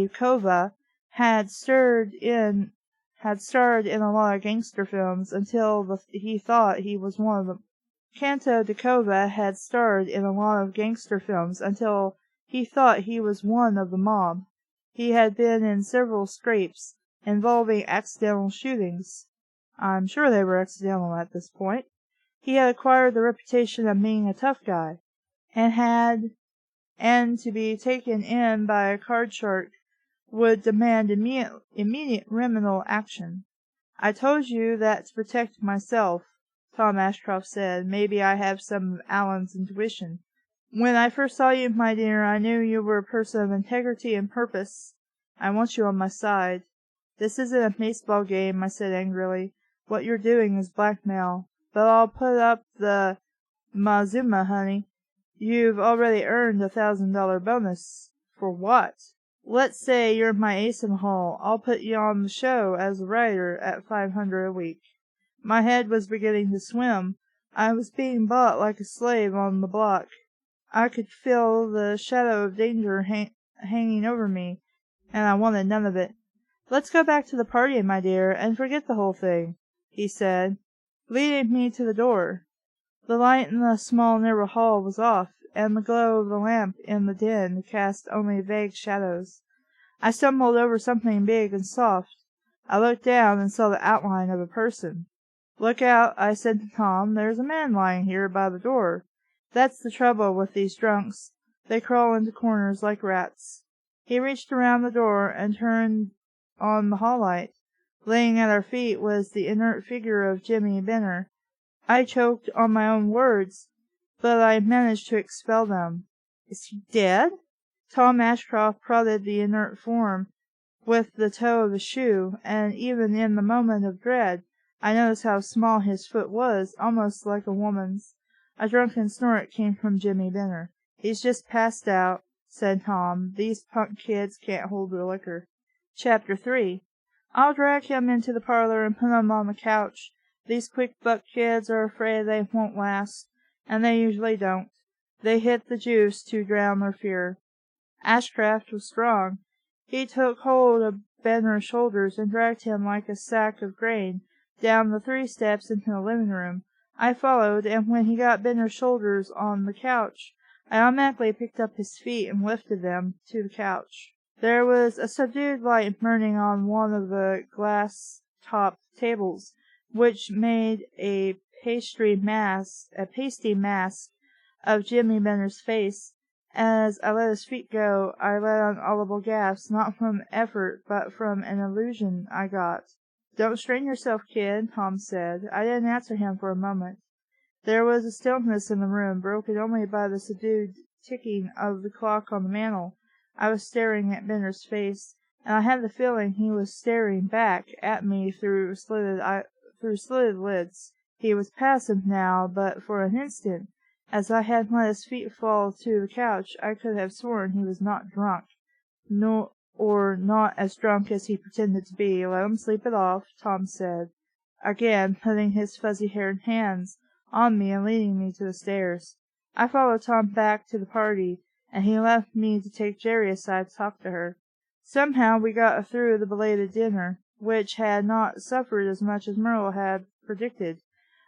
Cova had starred in a lot of gangster films until he thought he was one of them. Canto di Cova had starred in a lot of gangster films until he thought he was one of the mob. He had been in several scrapes involving accidental shootings. I'm sure they were accidental at this point. He had acquired the reputation of being a tough guy, and to be taken in by a card shark would demand immediate criminal action. I told you that to protect myself, Tom Ashcroft said. Maybe I have some of Alan's intuition. When I first saw you, my dear, I knew you were a person of integrity and purpose. I want you on my side. This isn't a baseball game, I said angrily. What you're doing is blackmail. But I'll put up the Mazuma, honey. You've already earned a $1,000 bonus. For what? Let's say you're my ace in the hole. I'll put you on the show as a writer at $500 a week. My head was beginning to swim. I was being bought like a slave on the block. I could feel the shadow of danger hanging over me, and I wanted none of it. Let's go back to the party, my dear, and forget the whole thing, he said, leading me to the door. The light in the small narrow hall was off, and the glow of the lamp in the den cast only vague shadows. I stumbled over something big and soft. I looked down and saw the outline of a person. Look out, I said to Tom. There's a man lying here by the door. That's the trouble with these drunks. They crawl into corners like rats. He reached around the door and turned on the hall light. Laying at our feet was the inert figure of Jimmy Benner. I choked on my own words, but I managed to expel them. Is he dead? Tom Ashcroft prodded the inert form with the toe of the shoe, and even in the moment of dread, I noticed how small his foot was, almost like a woman's. A drunken snort came from Jimmy Benner. He's just passed out, said Tom. These punk kids can't hold their liquor. Chapter 3. I'll drag him into the parlor and put him on the couch. These quick buck kids are afraid they won't last, and they usually don't. They hit the juice to drown their fear. Ashcraft was strong. He took hold of Benner's shoulders and dragged him like a sack of grain down the 3 steps into the living room. I followed, and when he got Benner's shoulders on the couch, I automatically picked up his feet and lifted them to the couch. There was a subdued light burning on one of the glass-topped tables, which made a pasty mask of Jimmy Benner's face. As I let his feet go, I let out an audible gasp, not from effort, but from an illusion I got. "Don't strain yourself, kid," Tom said. I didn't answer him for a moment. There was a stillness in the room, broken only by the subdued ticking of the clock on the mantel. I was staring at Benner's face, and I had the feeling he was staring back at me through slitted lids. He was passive now, but for an instant, as I had let his feet fall to the couch, I could have sworn he was not drunk. No, or not as drunk as he pretended to be. "Let him sleep it off," Tom said, again putting his fuzzy-haired hands on me and leading me to the stairs. I followed Tom back to the party, and he left me to take Jerry aside to talk to her. Somehow we got through the belated dinner, which had not suffered as much as Myrtle had predicted.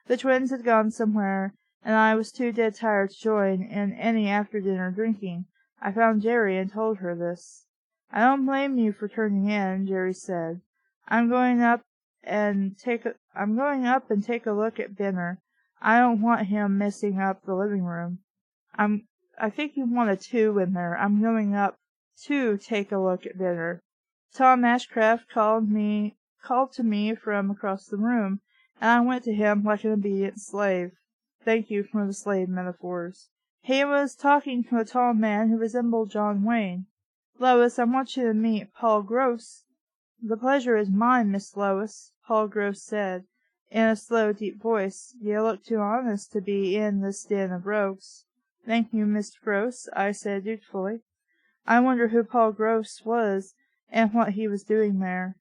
The twins had gone somewhere, and I was too dead tired to join in any after-dinner drinking. I found Jerry and told her this. "I don't blame you for turning in," Jerry said. I'm going up and take a look at Benner. I don't want him messing up the living room. I think you want a 2 in there. I'm going up to take a look at Benner." Tom Ashcraft called to me from across the room, and I went to him like an obedient slave. Thank you for the slave metaphors. He was talking to a tall man who resembled John Wayne. "Lois, I want you to meet Paul Gross." "The pleasure is mine, Miss Lois," Paul Gross said, in a slow, deep voice. "You look too honest to be in this den of rogues." "Thank you, Mr. Gross," I said dutifully. I wonder who Paul Gross was, and what he was doing there.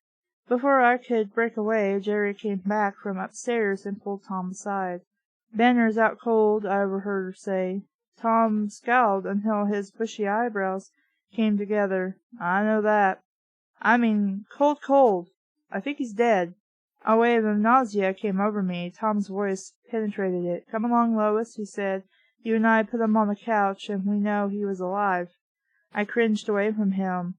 Before I could break away, Jerry came back from upstairs and pulled Tom aside. "Benner's out cold," I overheard her say. Tom scowled until his bushy eyebrows came together. "I know that. I mean, cold. I think he's dead." A wave of nausea came over me. Tom's voice penetrated it. "Come along, Lois," he said. "You and I put him on the couch, and we know he was alive." I cringed away from him,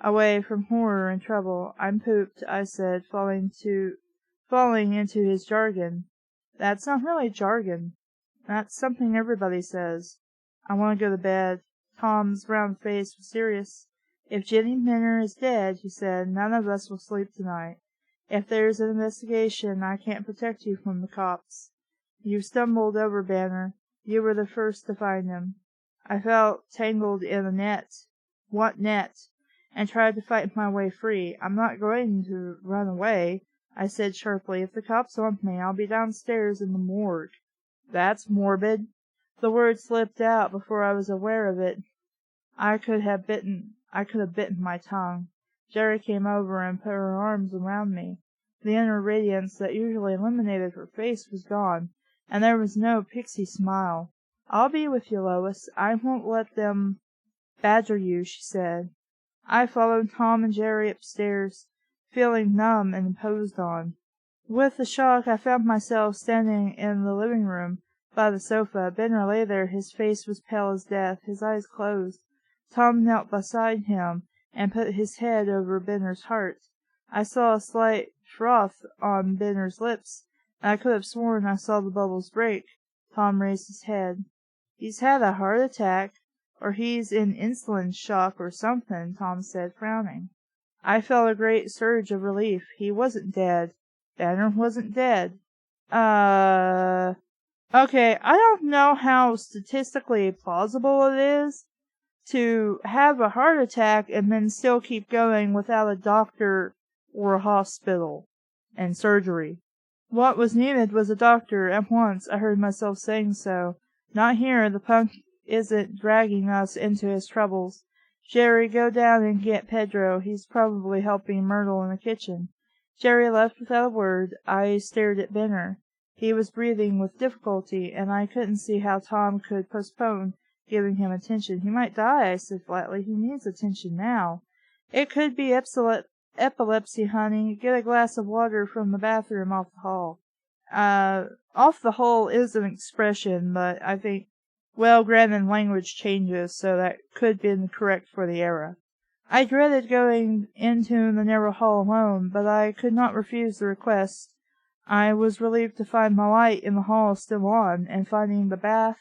away from horror and trouble. "I'm pooped," I said, falling into his jargon. "That's not really jargon. That's something everybody says." "I want to go to bed." Tom's round face was serious. "If Jenny Benner is dead," he said, "none of us will sleep tonight. If there's an investigation, I can't protect you from the cops. You stumbled over Benner. You were the first to find him." I felt tangled in a net. What net? And tried to fight my way free. "I'm not going to run away," I said sharply. "If the cops want me, I'll be downstairs in the morgue." "That's morbid." The word slipped out before I was aware of it. I could have bitten my tongue. Jerry came over and put her arms around me. The inner radiance that usually illuminated her face was gone, and there was no pixie smile. "I'll be with you, Lois. I won't let them badger you," she said. I followed Tom and Jerry upstairs, feeling numb and imposed on. With the shock, I found myself standing in the living room by the sofa. Benner lay there. His face was pale as death, his eyes closed. Tom knelt beside him and put his head over Benner's heart. I saw a slight froth on Benner's lips, and I could have sworn I saw the bubbles break. Tom raised his head. "He's had a heart attack, or he's in insulin shock or something," Tom said, frowning. I felt a great surge of relief. He wasn't dead. Benner wasn't dead. Okay, I don't know how statistically plausible it is to have a heart attack and then still keep going without a doctor or a hospital and surgery. What was needed was a doctor at once. I heard myself saying so. "Not here. The punk isn't dragging us into his troubles. Jerry, go down and get Pedro. He's probably helping Myrtle in the kitchen." Jerry left without a word. I stared at Benner. He was breathing with difficulty, and I couldn't see how Tom could postpone giving him attention. "He might die," I said flatly. "He needs attention now. It could be epilepsy, honey. Get a glass of water from the bathroom off the hall. Off the hall is an expression, but I think, well, granted language changes, so that could be correct for the era. I dreaded going into the narrow hall alone, but I could not refuse the request. I was relieved to find the light in the hall still on, and finding the bath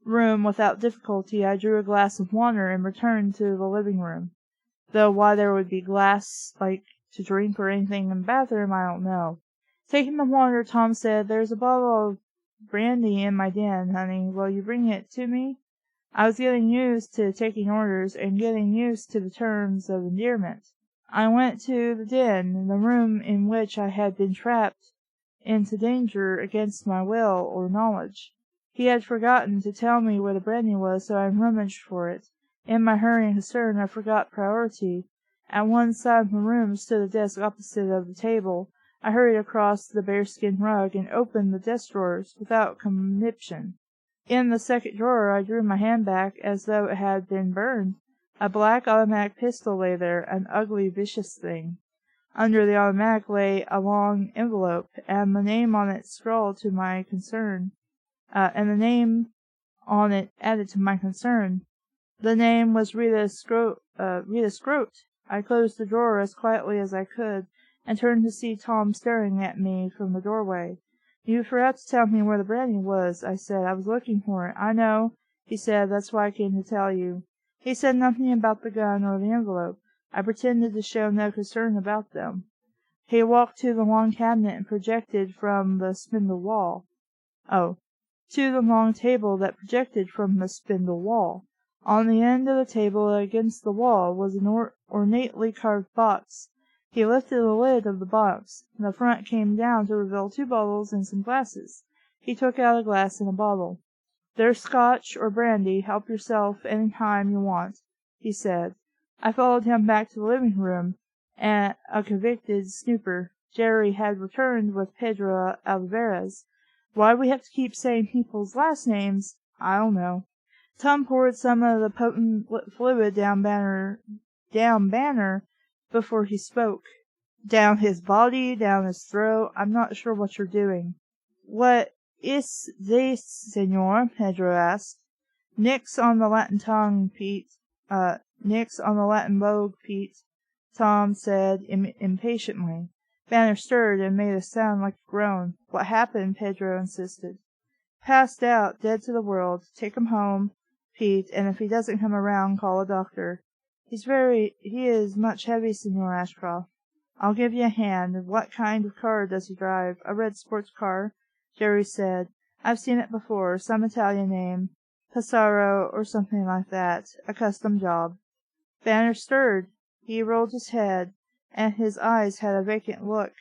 room without difficulty, I drew a glass of water and returned to the living room. Though why there would be glass, to drink or anything in the bathroom, I don't know. Taking the water, Tom said, "There's a bottle of brandy in my den, honey. Will you bring it to me?" I was getting used to taking orders, and getting used to the terms of endearment. I went to the den, the room in which I had been trapped into danger against my will or knowledge. He had forgotten to tell me where the brandy was, so I rummaged for it. In my hurry and concern, I forgot priority. At one side of the room stood a desk opposite of the table. I hurried across the bearskin rug and opened the desk drawers without conniption. In the second drawer I drew my hand back as though it had been burned. A black automatic pistol lay there, an ugly, vicious thing. Under the automatic lay a long envelope, and the name on it scrawled to my concern. And the name on it added to my concern. The name was Rita Scrote. I closed the drawer as quietly as I could, and turned to see Tom staring at me from the doorway. "You forgot to tell me where the brandy was," I said. "I was looking for it." "I know," he said. "That's why I came to tell you." He said nothing about the gun or the envelope. I pretended to show no concern about them. He walked to the long cabinet and projected from the spindle wall. To the long table that projected from the spindle wall. On the end of the table against the wall was an ornately carved box. He lifted the lid of the box. The front came down to reveal 2 bottles and some glasses. He took out a glass and a bottle. "There's Scotch or brandy. Help yourself any time you want," he said. I followed him back to the living room, and a convicted snooper. Jerry had returned with Pedro Alvarez. Why we have to keep saying people's last names, I don't know. Tom poured some of the potent fluid down Banner before he spoke. Down his body, down his throat. I'm not sure what you're doing. "What is this, senor?" Pedro asked. Nix on the Latin tongue, Pete. Nix on the Latin vogue, Pete," Tom said impatiently. Banner stirred and made a sound like a groan. "What happened?" Pedro insisted. "Passed out, dead to the world. Take him home, Pete, and if he doesn't come around, call a doctor. He is much heavy, Senor Ashcroft. I'll give you a hand. What kind of car does he drive?" "A red sports car," Jerry said. "I've seen it before. Some Italian name. Passaro or something like that. A custom job." Banner stirred. He rolled his head, and his eyes had a vacant look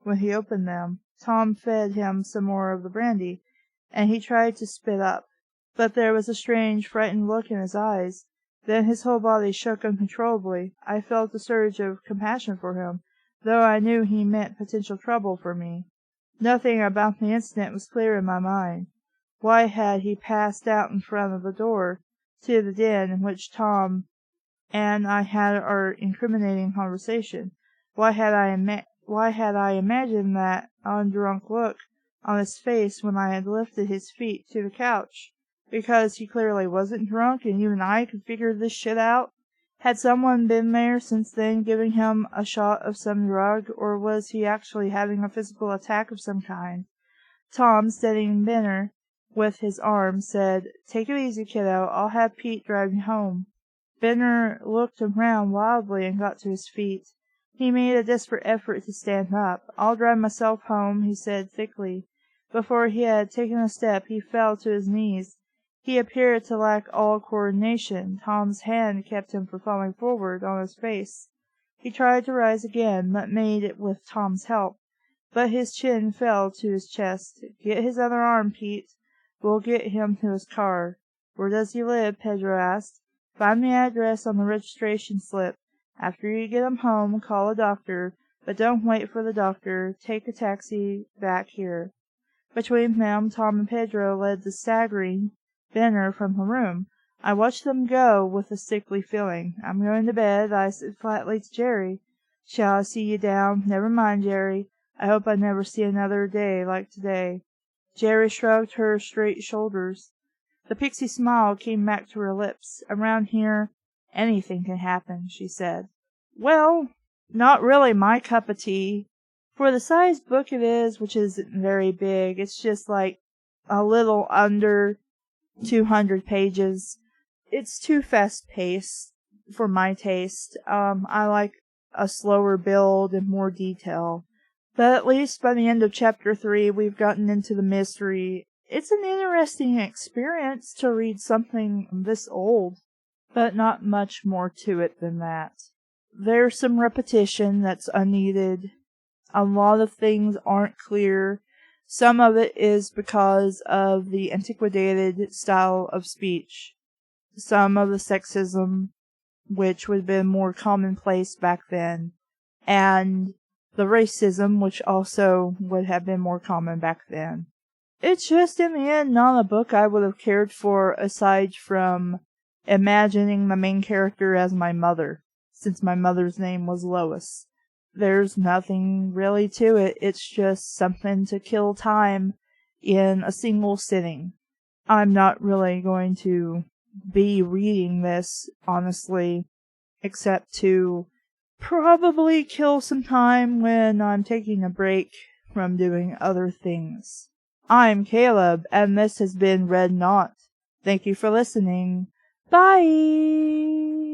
when he opened them. Tom fed him some more of the brandy, and he tried to spit up. But there was a strange, frightened look in his eyes. Then his whole body shook uncontrollably. I felt a surge of compassion for him, though I knew he meant potential trouble for me. Nothing about the incident was clear in my mind. Why had he passed out in front of the door to the den in which Tom and I had our incriminating conversation? Why had I imagined that undrunk look on his face when I had lifted his feet to the couch? Because he clearly wasn't drunk, and even I could figure this shit out? Had someone been there since then giving him a shot of some drug, or was he actually having a physical attack of some kind? Tom, steadying Benner with his arm, said, "Take it easy, kiddo. I'll have Pete drive you home." Benner looked around wildly and got to his feet. He made a desperate effort to stand up. "I'll drive myself home," he said thickly. Before he had taken a step, he fell to his knees. He appeared to lack all coordination. Tom's hand kept him from falling forward on his face. He tried to rise again, but made it with Tom's help. But his chin fell to his chest. "Get his other arm, Pete. We'll get him to his car." "Where does he live?" Pedro asked. "Find the address on the registration slip. After you get him home, call a doctor, but don't wait for the doctor. Take a taxi back here." Between them, Tom and Pedro led the staggering Benner from the room. I watched them go with a sickly feeling. "I'm going to bed," I said flatly to Jerry. Shall I see you down? Never mind, Jerry. I hope I never see another day like today. Jerry shrugged her straight shoulders. The pixie smile came back to her lips. Around here, anything can happen, she said. Well, not really my cup of tea. For the size book it is, which isn't very big, it's just like a little under 200 pages. It's too fast-paced for my taste. I like a slower build and more detail. But at least by the end of chapter 3, we've gotten into the mystery. It's an interesting experience to read something this old, but not much more to it than that. There's some repetition that's unneeded. A lot of things aren't clear. Some of it is because of the antiquated style of speech. Some of the sexism, which would have been more commonplace back then, and the racism, which also would have been more common back then. It's just, in the end, not a book I would have cared for aside from imagining the main character as my mother, since my mother's name was Lois. There's nothing really to it. It's just something to kill time in a single sitting. I'm not really going to be reading this, honestly, except to probably kill some time when I'm taking a break from doing other things. I'm Caleb, and this has been Red Knot. Thank you for listening. Bye!